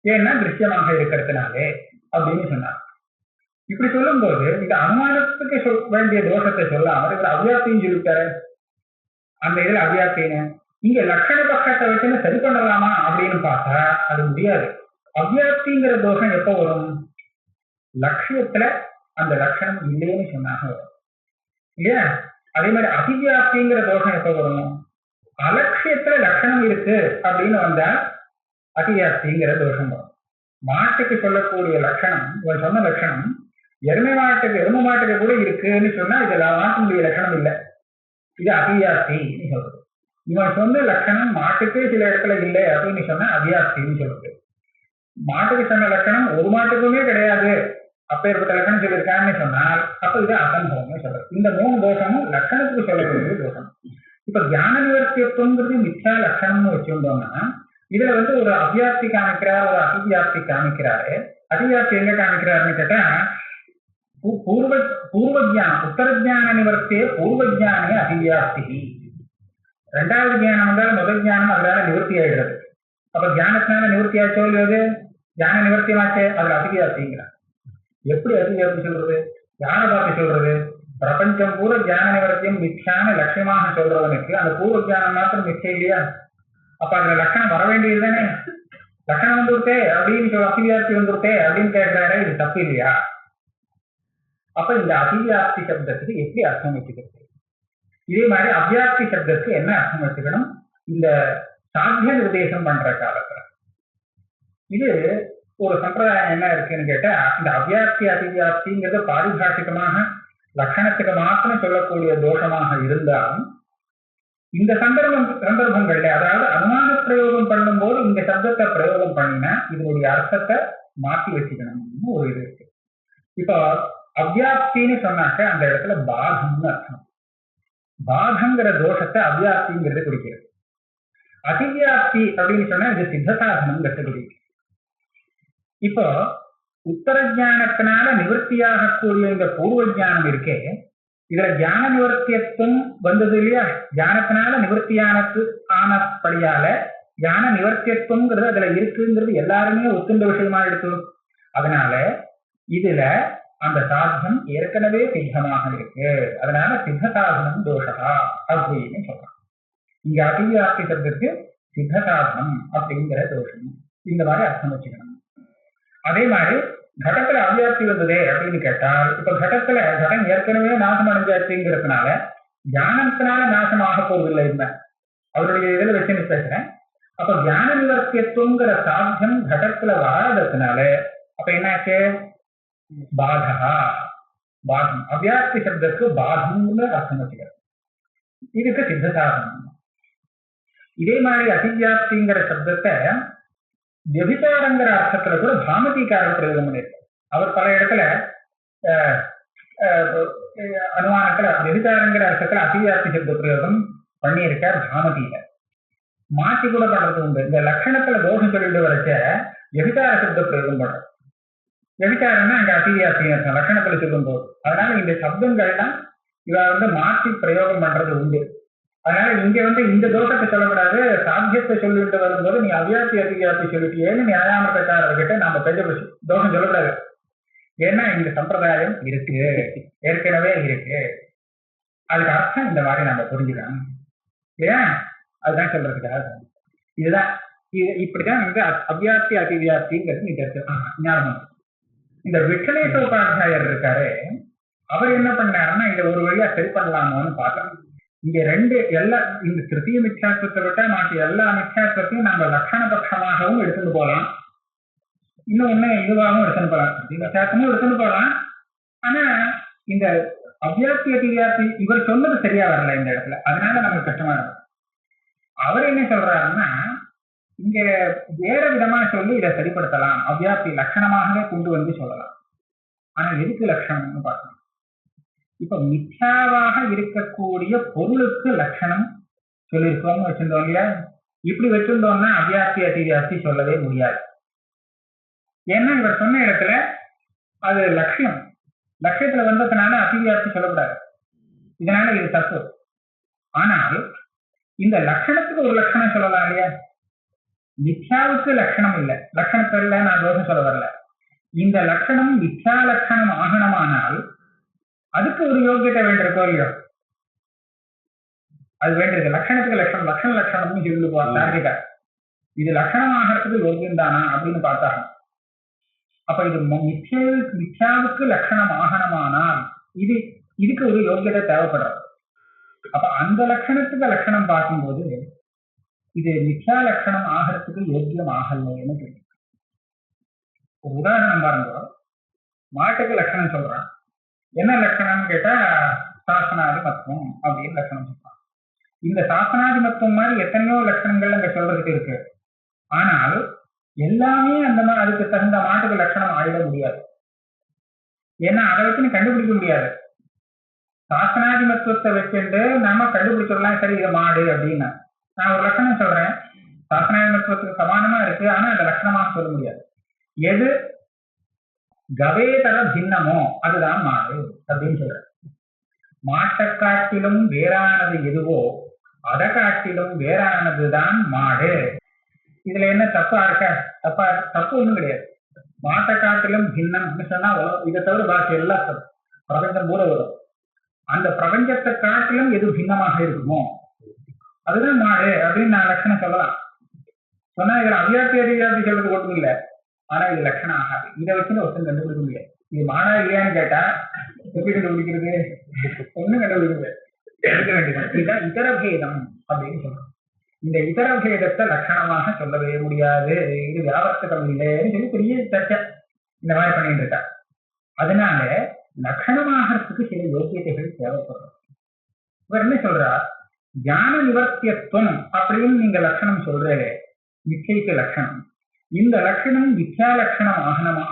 ஏன்னா திருஷ்யமாக இருக்கிறதுனாலே அப்படின்னு சொன்னார். இப்படி சொல்லும் போது இந்த அனுமானத்துக்கு வேண்டிய தோஷத்தை சொல்லாமல் இதுல அவ்வியாப்தியும் சொல்லிட்டாரு. அந்த இதுல அவ்வியாப்தின்னு இங்க லட்சண பக்கத்தை வச்சுன்னு சரி பண்ணலாமா அப்படின்னு பார்த்தா அது முடியாது. அவ்வியாப்திங்கிற தோஷம் எப்ப வரும், லட்சியத்துல அந்த லட்சணம் இல்லைன்னு சொன்னாங்க வரும் இல்லையா. அதே மாதிரி அதிவியாப்திங்கிற தோஷம் எப்ப வரும், அலட்சியத்துல லட்சணம் இருக்கு அப்படின்னு வந்தா அதிவியாப்திங்கிற தோஷம் வரும். மாட்டுக்கு சொல்லக்கூடிய லட்சணம் இவன் சொன்ன லட்சணம் எருமை மாட்டுக்கு கூட இருக்குன்னு சொன்னா இது மாட்டுடைய லட்சணம் இல்லை, இது அதிவியாப்தின்னு சொல்றது. இவன் சொன்ன லட்சணம் மாட்டுக்கே சில இடத்துல இல்லை அப்படின்னு சொன்னா அவ்வியாப்தின்னு சொல்றது. மாட்டுக்கு சொன்ன லட்சணம் ஒரு மாட்டுக்குமே கிடையாது அப்பேற்பட்ட லட்சணம் சொல்லியிருக்கான்னு சொன்னால் அப்ப இது அசம்பவம்னு சொல்றது. இந்த 3 தோஷமும் லட்சணத்துக்கு சொல்லக்கூடிய தோஷம். இப்ப ஞான நிவர்த்தியத்துவங்கிறது மித்யா லட்சணம்னு வச்சுட்டோம்னா இதுல ஒரு அவ்வியாப்தி காமிக்கிறார், ஒரு அதிவியாப்தி காமிக்கிறாரு. அதிவியாப்தி எங்க காமிக்கிறாருன்னு கேட்டா பூர்வ ஜானம் உத்தர ஜான நிவர்த்திய பூர்வ ஜானிய அதிவியாப்தி. 2வது ஜானம் வந்தாலும் முதல் ஜானம் அதனால நிவர்த்தி ஆயிடுறது. அப்ப ஜானத்தினால நிவர்த்தி ஆச்சோ இல்லையாது, ஜான நிவர்த்தியமாச்சே, அதுல அதிவியாப்திங்கிறார். எப்படி அதிவியாப்தி சொல்றது, யாரை பார்த்து சொல்றது, பிரபஞ்சம் பூரா ஜான நிவர்த்தியம் மித்யான லட்சியமாக சொல்றவனுக்கு அந்த பூர்வ ஜானம் மாத்திரம் மிச்சம் இல்லையா. அப்ப அதுல லட்சணம் வர வேண்டியது தானே, லட்சணம் வந்துருத்தே அப்படின்னு அதிவியாப்தி வந்துருத்தே அப்படின்னு கேட்கிறாரு, இது தப்பு இல்லையா. அப்ப இந்த அதிவியாப்தி சப்தத்துக்கு எப்படி அர்த்தம் வச்சுக்கிறது, இதே மாதிரி அவ்வியாப்தி சப்தத்துக்கு என்ன அர்த்தம் வச்சுக்கணும் இந்த சாத்திய நிர்தேசம் பண்ற காலத்துல. இது ஒரு சம்பிரதாயம் என்ன இருக்குன்னு கேட்டா இந்த அவ்வியாப்தி அதிவியாப்திங்கிறது பாரிபாஷிகமாக லட்சணத்துக்கு மாத்திரம் சொல்லக்கூடிய தோஷமாக இருந்தாலும் இந்த சந்தர்ப்பங்கள்ல அதாவது அனுமான பிரயோகம் பண்ணும் போது இந்த சப்தத்தை பிரயோகம் பண்ணினா இதனுடைய அர்த்தத்தை மாற்றி வச்சுக்கணும்னு ஒரு இது இருக்கு. இப்போ அவ்வியாப்தின்னு சொன்னாக்க அந்த இடத்துல பாதம்னு அர்த்தம். பாதங்கிற தோஷத்தை அவ்வியாப்திங்கிறது குறிக்கிறது. அதிவியாப்தி அப்படின்னு சொன்னா இது சித்த சாதனம் கட்டுப்படி. இப்போ உத்தர ஞானத்தினால நிவர்த்தியாகக்கூடிய இந்த பூர்வ ஞானம் இருக்கே, இதுல ஞான நிவர்த்தியத்துவம் வந்தது இல்லையா? ஞானத்தினால நிவர்த்தியானது ஆனபடியால ஞான நிவர்த்தியத்துவங்கிறது அதுல இருக்குங்கிறது எல்லாருமே ஒத்துண்ட விஷயமா இருக்கு. அதனால இதுல அந்த சாத்தியம் ஏற்கனவே சித்தமாக இருக்கு. அதனால சித்த சாதனம் தோஷா அப்படின்னு சொல்றான். இங்க அதிவியாப்தி சப்தத்துக்கு சித்த சாதனம் அப்படிங்கிற தோஷம், இந்த மாதிரி அர்த்தம் வச்சுக்கணும். அதே மாதிரி கடத்துல அவ்வியாப்தி வந்ததே அப்படின்னு கேட்டால், இப்ப கடம் ஏற்கனவே நாசம் அடைஞ்சாச்சுங்கிறதுனால ஞானத்தினால நாசம் ஆக போவதில்லை. என்ன அவருடைய இதுல வச்சு பேசுறேன். அப்ப ஞான நிவர்த்தியத்துவங்கிற சாத்தியம் கடத்துல வராததுனால அப்ப என்னாச்சு? பாதகா, பாதம். அவ்வியாப்தி சப்தத்துக்கு பாதம்னு அர்த்தம் வச்சுக்கிறது. இதுக்கு சித்த சாதனம். இதே மாதிரி அதிவியாப்திங்கிற சப்தத்தை வியபிச்சாரங்கிற அர்த்தத்துல கூட பாமதிக்காரர் பிரயோகம் பண்ணியிருக்கார். அவர் பல இடத்துல அனுமானத்துல வியபிச்சாரங்கிற அர்த்தத்துல அதிவியாப்தி சப்த பிரயோகம் பண்ணியிருக்கார். பாமதியில மாற்றி கூட பண்றது உண்டு. இந்த லட்சணத்துல தோஷம் சொல்லிட்டு வரைச்ச வியபிச்சார சப்த பிரயோகம் பண்றது. வியபிச்சாரம்னா அங்க அதிவியாப்தி அர்த்தம் லட்சணத்துல சொல்லும் போது. அதனால இந்த சப்தங்கள்லாம் இவ மாற்றி பிரயோகம் பண்றது உண்டு. அதனால இங்க இந்த தோஷத்தை சொல்லக்கூடாது, சாத்தியத்தை சொல்லிட்டு வரும்போது நீ அவ்வியாப்தி அதிவியாப்தி சொல்லிட்டியேன்னு நியாயாமர்த்தக்காரர்கிட்ட நாம பெரிய தோஷம் சொல்லக்கூடாது. ஏன்னா இந்த சம்பிரதாயம் இருக்கு, ஏற்கனவே இருக்கு. அதுக்கு அர்த்தம் இந்த மாதிரி நம்ம புரிஞ்சுக்கணும். ஏன் அதுதான் சொல்றதுக்காக. இதுதான் இப்படிதான் அவ்வியாப்தி அதிவியாப்திங்கிறது நீ ஞாபகம். இந்த விட்டலேசோபாத்தியாயர் இருக்காரு, அவர் என்ன பண்ணாருன்னா இதை ஒரு வழியா சரி பண்ணலாமான்னு பார்க்கலாம். இங்க இந்த திருத்திய மித்யாத்வத்தை விட்டா மாற்றி எல்லா மித்யாத்வத்தையும் நம்ம லட்சண பட்சமாகவும் எடுத்துட்டு போகலாம். இன்னொன்னு இதுவாகவும் எடுத்துட்டு போகலாம், மித்யாத்வமும் எடுத்துட்டு போகலாம். ஆனா இந்த அவ்வியாப்தி அதிவியாப்தி இவர் சொன்னது சரியா வரல இந்த இடத்துல, அதனால நமக்கு கஷ்டமா இருக்கும். அவர் என்ன சொல்றாருன்னா இங்க வேற விதமா சொல்லி இதை சரிப்படுத்தலாம், அவ்வியாப்தி லட்சணமாகவே கொண்டு சொல்லலாம். ஆனா எதுக்கு லட்சணம்னு பார்க்கணும். இப்ப மித்யாவாக இருக்கக்கூடிய பொருளுக்கு லட்சணம் சொல்லியிருக்கோம்னு வச்சிருந்தோம் இல்லையா? இப்படி வச்சிருந்தோம்னா அவ்வியாப்தி அதிவியாப்தி சொல்லவே முடியாது. ஏன்னா இவர் சொன்ன இடத்துல அது லட்சியம், லட்சியத்துல வந்ததுனால அதிவியாப்தி சொல்லக்கூடாது. இதனால இது தப்பு. ஆனால் இந்த லட்சணத்துக்கு ஒரு லட்சணம் சொல்லலாம் இல்லையா? மித்யாவுக்கு லட்சணம் இல்லை, லட்சணத்துல நான் தோஷம் சொல்ல வரல. இந்த லட்சணம் மித்யா லட்சணம் ஆகணுமானால் அதுக்கு ஒரு யோகியத்தை வேண்டியிருக்கோ இல்லையோ? அது வேண்டியிருக்கு. லட்சணத்துக்கு லட்சணம், லட்சணம்னு சொல்லுவாங்க. இது லட்சணம் ஆகிறதுக்கு யோகியம் தானா அப்படின்னு பார்த்தாங்க. அப்ப இது மித்யாவுக்கு லட்சணம் ஆகணுமானால் இதுக்கு ஒரு யோகியத்தை தேவைப்படுறது. அப்ப அந்த லட்சணத்துக்கு லட்சணம் பார்க்கும்போது இது மித்யா லட்சணம் ஆகிறதுக்கு யோகியம் ஆகலைன்னு தெரியும். ஒரு உதாரணம் பாருங்க, மாட்டுக்கு லட்சணம் சொல்றான். என்ன லட்சணம்னு கேட்டா சாசனாதி மத்துவம் அப்படின்னு லட்சணம் சொல்றான். இந்த சாசனாதி மத்துவம் மாதிரி எத்தனையோ லட்சணங்கள் அங்க சொல்றதுக்கு இருக்கு. ஆனால் எல்லாமே அந்த மாதிரி அதுக்கு தகுந்த மாட்டுக்கு லட்சணம் ஆயிட முடியாது. ஏன்னா அதை வச்சு கண்டுபிடிக்க முடியாது. சாசனாதி மத்துவத்தை வச்சுட்டு நாம கண்டுபிடிச்சிடலாம், சரி இது மாடு அப்படின்னு. நான் ஒரு லட்சணம் சொல்றேன், சாசனாதி மத்துவத்துக்கு சமானமா இருக்கு, ஆனா அந்த லட்சணமாக சொல்ல முடியாது. எது கவேதர பின்னமோ அதுதான் மாடு அப்படின்னு சொல்ற. மாட்டை காட்டிலும் வேறானது எதுவோ அதை காட்டிலும் வேறானதுதான் மாடு. இதுல என்ன தப்பா இருக்க? தப்பு ஒண்ணும் கிடையாது. மாட்டை காட்டிலும் பின்னம்னு சொன்னா இதை தவிர பாக்கி எல்லாம் பிரபஞ்சம் கூட வரும். அந்த பிரபஞ்சத்தை காட்டிலும் எது பின்னமாக இருக்குமோ அதுதான் மாடு அப்படின்னு நான் லட்சணம் சொல்லலாம். சொன்னா இதுல அவ்வியாப்தி அதிவியாப்தி சொல்றது ஒன்றும் இல்லை, ஆனா இது லட்சணம் ஆகாது. இதை வச்சு ஒருத்தன் கண்டுபிடிக்க முடியாது. இது மாடா இல்லையான்னு கேட்டா எப்படி கண்டுபிடிக்கிறது? ஒண்ணும் கண்டுபிடிக்க முடியாது, எடுக்க வேண்டியது. இதுதான் இதர பேதம் அப்படின்னு சொல்றோம். இந்த இதர பேதத்தை லட்சணமாக சொல்லவே முடியாது, இது வியாபர்த்தகம் இல்லைன்னு சொல்லி பெரிய சர்ச்சை இந்த மாதிரி பண்ணிட்டு இருக்கா. அதனால லட்சணமாகறதுக்கு சில யோகியதைகள் தேவைப்படுறது. இவர் என்ன சொல்றா, ஞான நிவர்த்தியத்துவம் அப்படின்னு நீங்க லட்சணம் சொல்றே, மிச்சைக்கு லட்சணம். இந்த லட்சணம் மித்யா லட்சணம்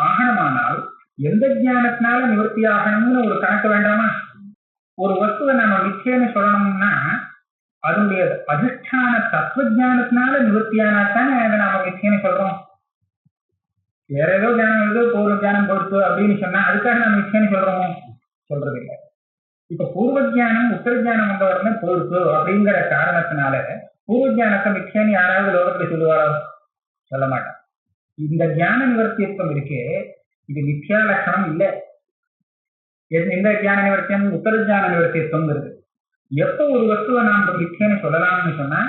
ஆகணுமானால் எந்த ஞானத்தினால நிவர்த்தி ஆகணும்னு ஒரு கணக்கு வேண்டாமா? ஒரு வஸ்துவை நம்ம மிச்சைன்னு சொல்லணும்னா அதனுடைய அதிஷ்டான தத்துவஜானத்தினால நிவர்த்தியானாத்தானே அதை நாம மித்தியன்னு சொல்றோம். வேற ஏதோ ஜானம் ஏதோ பூர்வ ஜானம் பொறுத்து அப்படின்னு சொன்னா அதுக்காக நம்ம மித்தியன்னு சொல்றோமோ? சொல்றது இல்லை. இப்ப பூர்வ ஜானம் உத்தர ஜானம் வந்தவரனே பொறுத்து அப்படிங்கிற காரணத்தினால பூர்வ ஜானத்தை மித்தியன்னு யாராவது லோகத்துல சொல்லுவாரோ? சொல்ல மாட்டான். இந்த ஞான நிவர்த்தியத்துவம் இருக்கே, இது மித்யா லட்சணம் இல்லை. எந்த ஞான நிவர்த்தியம்? உத்தர ஞான நிவர்த்தியத்துவம் இருக்கு. எப்போ ஒரு வஸ்துவை நாம மித்யன்னு சொல்லலாம்னு சொன்னா,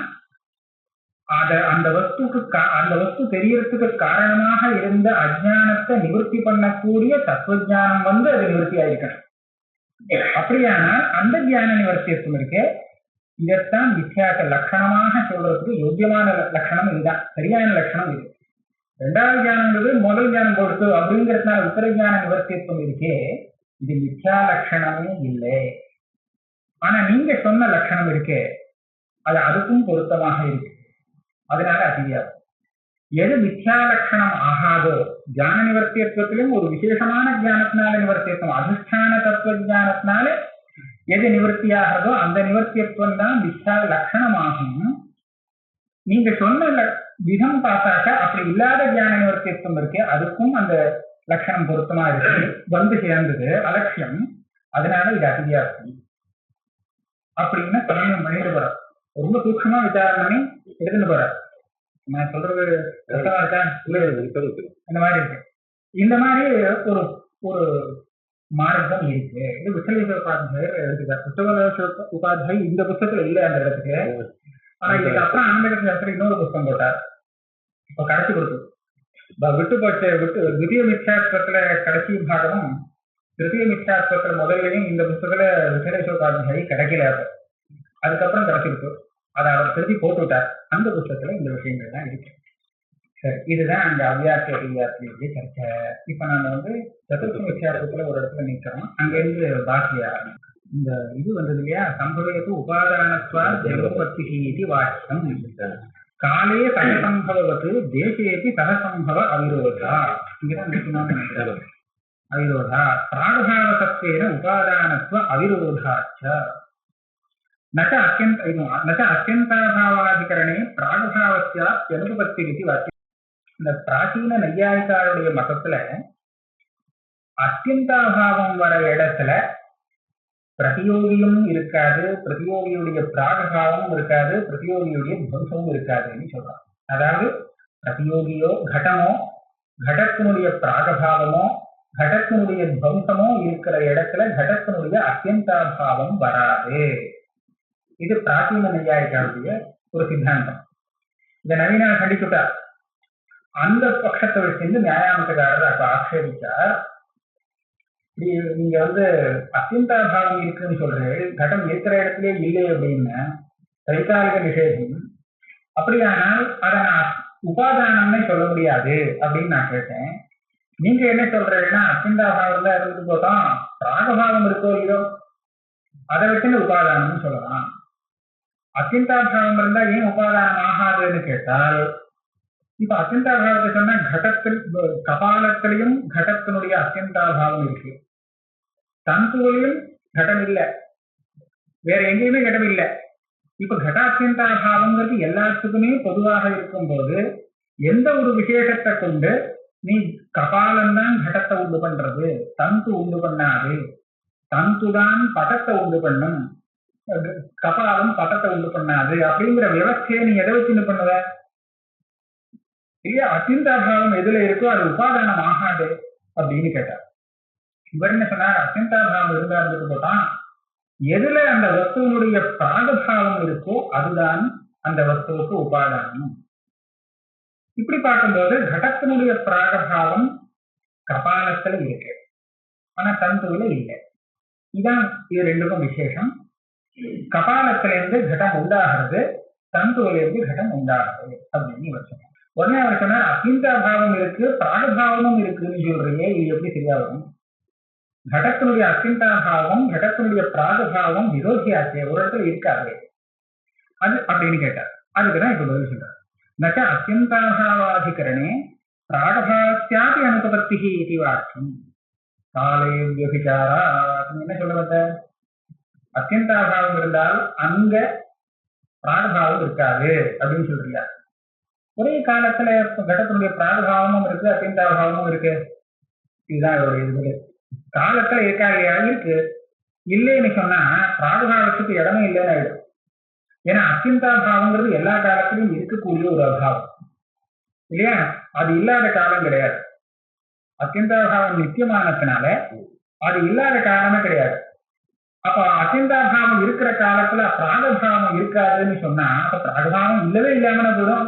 அந்த வஸ்து தெரியறதுக்கு காரணமாக இருந்த அஜானத்தை நிவர்த்தி பண்ணக்கூடிய தத்துவஜானம் வந்து அது நிவர்த்தி ஆயிருக்கணும். அப்படியானால் அந்த ஞான நிவர்த்தியத்துவம் இருக்கு, இதைத்தான் மித்யாக்க லட்சணமாக சொல்றதுக்கு யோக்கியமான லட்சணம் இதுதான், சரியான லட்சணம் இது. ரெண்டாவது ஞானங்கிறது முதல் ஞானம் கொடுத்து அப்படிங்கிறதுனால உத்தர ஞான நிவர்த்தியத்துவம் இருக்கே, இது மித்யா லட்சணமே இல்லை. ஆனா நீங்க சொன்ன லட்சணம் இருக்கே, அது அதுக்கும் பொருத்தமாக இருக்கு. அதனால அதிகாரம் எது மித்யா லட்சணம் ஆகாதோ, ஞான நிவர்த்தியத்துவத்திலும் ஒரு விசேஷமான ஞானத்தினால நிவர்த்தியத்துவம், அதிஷ்டான தத்துவ ஞானத்தினால எது நிவர்த்தியாகிறதோ அந்த நிவர்த்தியத்துவம் தான் மித்யா லட்சணமாகும். நீங்க சொன்ன விதம் பார்த்தாக்க அப்படி இல்லாத ஞான நிவர்த்தியத்துவம் இருக்கு, அதுக்கும் அந்த லட்சணம் பொருத்தமா இருக்கு, வந்து சேர்ந்தது அலட்சியம். அதனால இது அதிகாரம் அப்படின்னு சமயம் பண்ணிட்டு போறார். ரொம்ப சூக்ஷமா விசாரம் பண்ணி எடுத்துட்டு போறார். நான் சொல்றது இருக்கா? இந்த மாதிரி இருக்கு. இந்த மாதிரி ஒரு ஒரு மார்க்கம் இருக்கு. இது விசலேஷ உபாத்தியாயர் எடுத்துக்கார். விசலேஷ உபாத்தியாய் இந்த புத்தகத்துல இல்லை அந்த இடத்துக்கு. ஆனா இதுக்கு அப்புறம் ஆங்கிலத்துல இன்னொரு புத்தகம் போட்டார். இப்ப கடைசி கொடுத்து விட்டு போச்சு. திவ்ய மித்யாத்வத்துல கடைசி பாகமும் திருத்திய மித்யாத்வத்துல முதல்லையும் இந்த புத்தகத்துல விசலேஷோபாத்தியாயி கிடைக்கல. அதுக்கப்புறம் கிடைச்சிருக்கு. அதை அவர் திருப்பி போட்டு விட்டார். அந்த புத்தகத்துல இந்த விஷயங்கள் தான் இருக்கு. சரி, இதுதான் அந்த அவ்வியாக்கிய அவ்வியாக்கிய சர்ச்சை. இப்ப நாம வந்து சதுர்த்தி மித்யாத்வத்துல ஒரு இடத்துல நிற்கிறோம். அங்கிருந்து பாக்கியா இந்த இது வந்தது இல்லையா, சம்பவத்து உபாதானத்வா ஜெகோபத்தி இது வாக்கியம். காலே சகசம்பவத்து தேசேபி சகசம்பவ அவிரோதா. இங்கதான் முக்கியமான அவிரோதா பிராகபாவசத்வேன உபாதானத்வ அவிரோதாச்ச நச்ச அத்தியந்தாபாவாதிகரணே பிராகபாவஸ்யானுபத்தி இது வாக்கியம். இந்த பிராச்சீன நையாயிகாருடைய மதத்துல அத்தியந்தாபாவம் வர இடத்துல பிரதியோகியும் இருக்காது, பிரதியோகியுடைய பிராகபாவமும் இருக்காது, பிரதியோகியுடைய துவம்சமும் இருக்காதுன்னு சொல்றாங்க. அதாவது பிரதியோகியோ கடமோ கடத்தினுடைய பிராகபாவமோ கடத்தினுடைய துவம்சமோ இருக்கிற இடத்துல கடத்தினுடைய அத்தியந்தாபாவம் வராது. இது பிராச்சீன நையாயிகாருடைய ஒரு சித்தாந்தம். இதை நவீன கண்டிச்சுட்டார். அந்த பட்சத்தை வச்சிருந்து நியாயாமத்துக்காரர் அப்ப ஆட்சேபிச்சார். நீங்க வந்து அத்தியந்தாபாவம் இருக்குன்னு சொல்றேன், கடம் இருக்கிற இடத்துல இல்லை அப்படின்னு தைக்காலிக நிஷேதம். அப்படியானால் அதை நான் உபாதானம்னே சொல்ல முடியாது அப்படின்னு நான் கேட்டேன். நீங்க என்ன சொல்றீங்கன்னா அத்தியந்தாபாவம் தான் இருந்துட்டு போட்டோம், பிராகபாவம் இருக்கோ இல்லையோ அதை வச்சுன்னு உபாதானம்னு சொல்லலாம். அத்தியந்தாபாவம் இருந்தா ஏன் உபாதானம் ஆகாதுன்னு கேட்டால், இப்ப அத்தியந்தாபாவத்தை சொன்னா கடத்தில் கபாலத்திலையும் கடத்தினுடைய அத்தியந்தாபாவம் இருக்கு, தந்துவிலையும் கடம் இல்லை, வேற எங்கேயுமே கடம் இல்லை. இப்ப கடாத்தியந்தாபாவங்கிறது எல்லாத்துக்குமே பொதுவாக இருக்கும் போது எந்த ஒரு விசேஷத்தை கொண்டு நீ கபாலம்தான் கடத்தை உண்டு பண்றது, தந்து உண்டு பண்ணாது, தந்துதான் பதத்தை உண்டு பண்ணும், கபாலம் பதத்தை உண்டு பண்ணாது அப்படிங்கிற விவஸ்தையை நீ எதை வச்சு பண்ணுவ இல்லையா? அத்தியந்தாபாவம் எதுல இருக்கோ அது உபாதானம் ஆகாது அப்படின்னு கேட்டார். இவர் என்ன சொன்னார், அத்தியந்தாபாவம் இருந்தா இருந்துட்டு போட்டான், எதுல அந்த வஸ்துவனுடைய பிராகபாவம் இருக்கோ அதுதான் அந்த வஸ்துவுக்கு உபாதானம். இப்படி பார்க்கும்போது கடத்தினுடைய பிராகபாவம் கபாலத்துல இருக்கு, ஆனா தந்துவில இல்லை. இதான் இது ரெண்டுக்கும் விசேஷம். கபாலத்திலிருந்து கடம் உண்டாகிறது, தந்துவிலிருந்து கடம் உண்டாகிறது அப்படின்னு இவர் சொன்னார். உடனே அவர் சொன்னார், அத்தியந்தாபாவம் இருக்கு பிராகபாவமும் இருக்குன்னு சொல்றீங்க, இது எப்படி சரியா வரும்? கடத்தினுடைய அத்தியந்தாபாவம் கடத்தினுடைய பிராகபாவம் விரோதியாச்சே, ஒரு இடத்துல இருக்காது அது அப்படின்னு கேட்டார். அதுக்குதான் இப்ப பதில் சொல்றார். நச்ச அத்தியந்தாபாவாதிகரணே பிராகபாவஸ்யாபி அனுபவத்தி இது வாக்கியம். காலே வியபிச்சாரா என்ன சொல்ல வந்த? அத்தியந்தாபாவம் இருந்தால் அங்க பிராகபாவம் இருக்காது அப்படின்னு சொல்றீங்க. ஒரே காலத்துல கடத்தினுடைய பிராகபாவமும் இருக்கு, அத்தியந்தாபாவமும் இருக்கு. இதுதான் இவருடைய இது. காலத்துல இருக்கா இல்லையா? இருக்கு. இல்லைன்னு சொன்னா பிராகபாவத்துக்கு இடமே இல்லைன்னு ஆயிடும். ஏன்னா அத்தியந்தாபாவங்கிறது எல்லா காலத்திலும் இருக்கக்கூடிய ஒரு அபாவம் இல்லையா? அது இல்லாத காலம் கிடையாது. அத்தியந்தாபாவம் நித்தியமானதுனால அது இல்லாத காலமே கிடையாது. அப்ப அத்தியந்தாபாவம் இருக்கிற காலத்துல பிராகபாவம் இருக்காதுன்னு சொன்னா அப்ப பிராகபாவம் இல்லவே இல்லாம போதும்.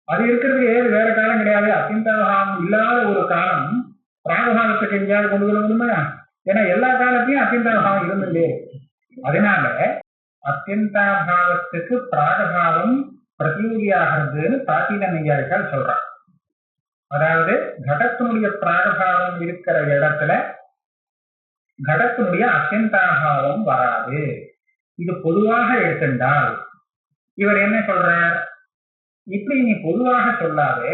அது இருக்கிறதுக்கு ஏது வேற காலம் கிடையாது. அத்தியந்தாபாவம் இல்லாத ஒரு காலம் பிராகபாவத்துக்கு எங்கேயாவது கொண்டு வர முடியுமா? ஏன்னா எல்லா காலத்தையும் அத்தியந்தாபாவம் இருந்துட்டே. அதனால அத்தியந்தாபாவத்துக்கு பிராகபாவம் பிரதியோகியாகிறதுன்னு பிராச்சீன நையாயிகள் சொல்றாங்க. அதாவது கடத்தினுடைய பிராகபாவம் இருக்கிற இடத்துல கடத்தினுடைய அத்தியந்தாபாவம் வராது. இது பொதுவாக எடுத்துட்டால் இவர் என்ன சொல்றார்? இப்படி நீ பொதுவாக சொல்லாது.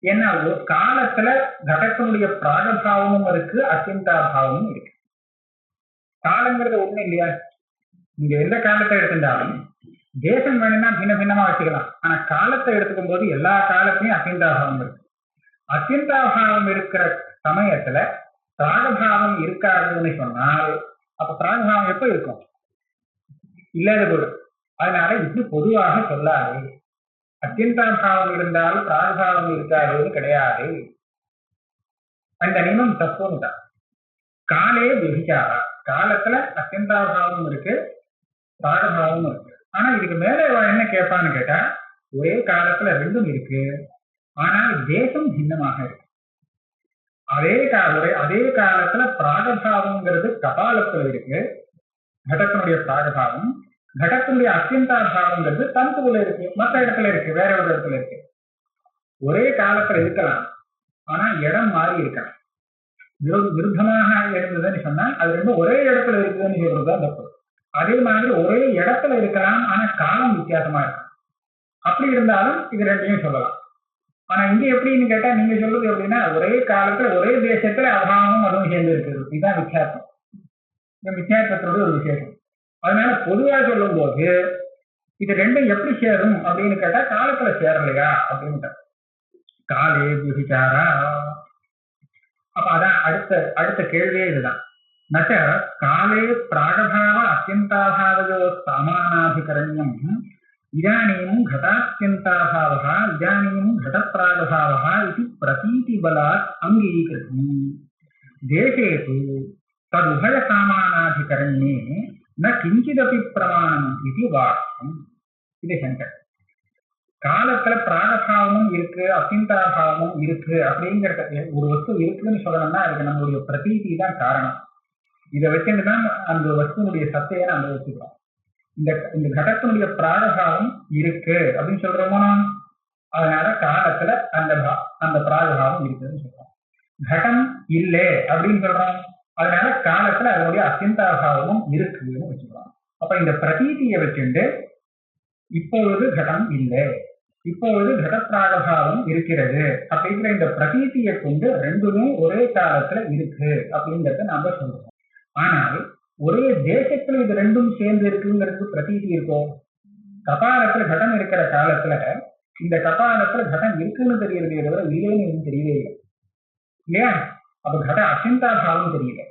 ஏன்னா ஒரு காலத்துல கடத்தினுடைய பிராகபாவமும் இருக்கு, அத்தியந்தாபாவமும் இருக்கு. காலங்கிறது ஒண்ணு இல்லையா? நீங்க எந்த காலத்தை எடுத்துட்டாலும் தேசம் வேணும்னா பின்ன பின்னமா வச்சுக்கலாம். ஆனா காலத்தை எடுத்துக்கும் போது எல்லா காலத்தையும் அத்தியந்தாபாவம் இருக்கு. அத்தியந்தாபாவம் இருக்கிற சமயத்துல பிராகபாவம் இருக்காதுன்னு சொன்னால் அப்ப பிராகபாவம் எப்ப இருக்கும்? இல்லாத போது. அதனால இப்படி பொதுவாக சொல்லாது. அத்தியந்தாபாவம் இருந்தாலும் பிராகபாவம் இருக்காதுன்னு கிடையாது. அந்த நியமம் தப்புன்னு தான். காலே விபிச்சாரா, காலத்துல அத்தியந்தாபாவமும் இருக்கு, பிராகபாவமும் இருக்கு. ஆனா இதுக்கு மேல என்ன கேட்பான்னு கேட்டா, ஒரே காலத்துல ரெண்டும் இருக்கு, ஆனால் தேசம் பின்னமாக இருக்கு. அதே காலத்துல பிராகபாவம்ங்கிறது கபாலத்துல இருக்கு, கடத்தினுடைய பிராகபாவம். கடத்தினுடைய அத்தியந்தாபாவம்ங்கிறது தந்துல இருக்கு, மற்ற இடத்துல இருக்கு, வேற ஒரு இடத்துல இருக்கு. ஒரே காலத்துல இருக்கலாம், ஆனா இடம் மாறி இருக்கலாம். விருத்தமாக இருந்ததுன்னு சொன்னா அது ரெண்டும் ஒரே இடத்துல இருக்குதுன்னு சொல்றதுதான் தப்பு. அதே மாதிரி ஒரே இடத்துல இருக்கலாம், ஆனா காலம் வித்தியாசமா இருக்கும். அப்படி இருந்தாலும் இது ரெண்டையும் சொல்லலாம். ஆனா இங்க எப்படின்னு கேட்டா நீங்க சொல்றது எப்படின்னா ஒரே காலத்துல ஒரே தேசத்துல அபாவமும் அதுவும் சேர்ந்து இருக்குது. இதுதான் வித்தியாசம். இந்த வித்தியாசத்தோட ஒரு விசேஷம். அதனால பொதுவா சொல்லும் போது இது ரெண்டும் எப்படி சேரும் அப்படின்னு கேட்டா காலத்துல சேரலையா அப்படின்னு காலே விசாரா. அப்ப அதான் அடுத்த கேள்வியே இதுதான். நச்ச காலே பிராகபாவ அத்தியந்தாபாவோ சமானாதிகரண்யம் இதானீம் घटात्यन्ताभावः इदानीं घटप्रागभावः इति प्रतीतिबलात् अङ्गीकृतम् देशे तु तदुभयसामानाधिकरण्ये न किञ्चिदपि प्रमाणम् इति वाक्यम्. இது சங்கர். காலத்துல பிராகபாவமும் இருக்கு, அத்தியந்தாபாவமும் இருக்கு அப்படிங்கிற ஒரு வஸ்து இருக்குன்னு சொல்லணும்னா அதுக்கு நம்மளுடைய பிரதீதி தான் காரணம். இதை வச்சுட்டுதான் அந்த வஸ்துனுடைய சத்தையை நம்ம வச்சுக்கிறோம். இந்த கடத்தினுடைய பிராகபாவம் இருக்கு அப்படின்னு சொல்றோமோ, அதனால காலத்துல அந்த பிராகபாவம் இருக்குன்னு சொல்றோம். கடம் இல்லை அப்படின்னு சொல்றோம், அதனால காலத்துல அதனுடைய அத்தியந்தாபாவமும் இருக்குன்னு வச்சுக்கிறோம். அப்ப இந்த பிரதீதியை வச்சுட்டு இப்பொழுது கடம் இல்லை, இப்பொழுது கடப்பிராகபாவம் இருக்கிறது அப்படிங்கிற இந்த பிரதீதியை கொண்டு ரெண்டுமே ஒரே காலத்துல இருக்கு அப்படிங்கறத நாம சொல்றோம். ஆனால் ஒரே தேசத்துல இது ரெண்டும் சேர்ந்து இருக்குங்கிறது பிரதீதி இருக்கும். கபாலத்துல கடம் இருக்கிற காலத்துல இந்த கபாலத்துல கடம் இருக்குன்னு தெரியறதே தவிர இல்லைன்னு தெரியவே இல்லை இல்லையா? அப்ப கட அத்தியந்தாபாவம் தெரியல.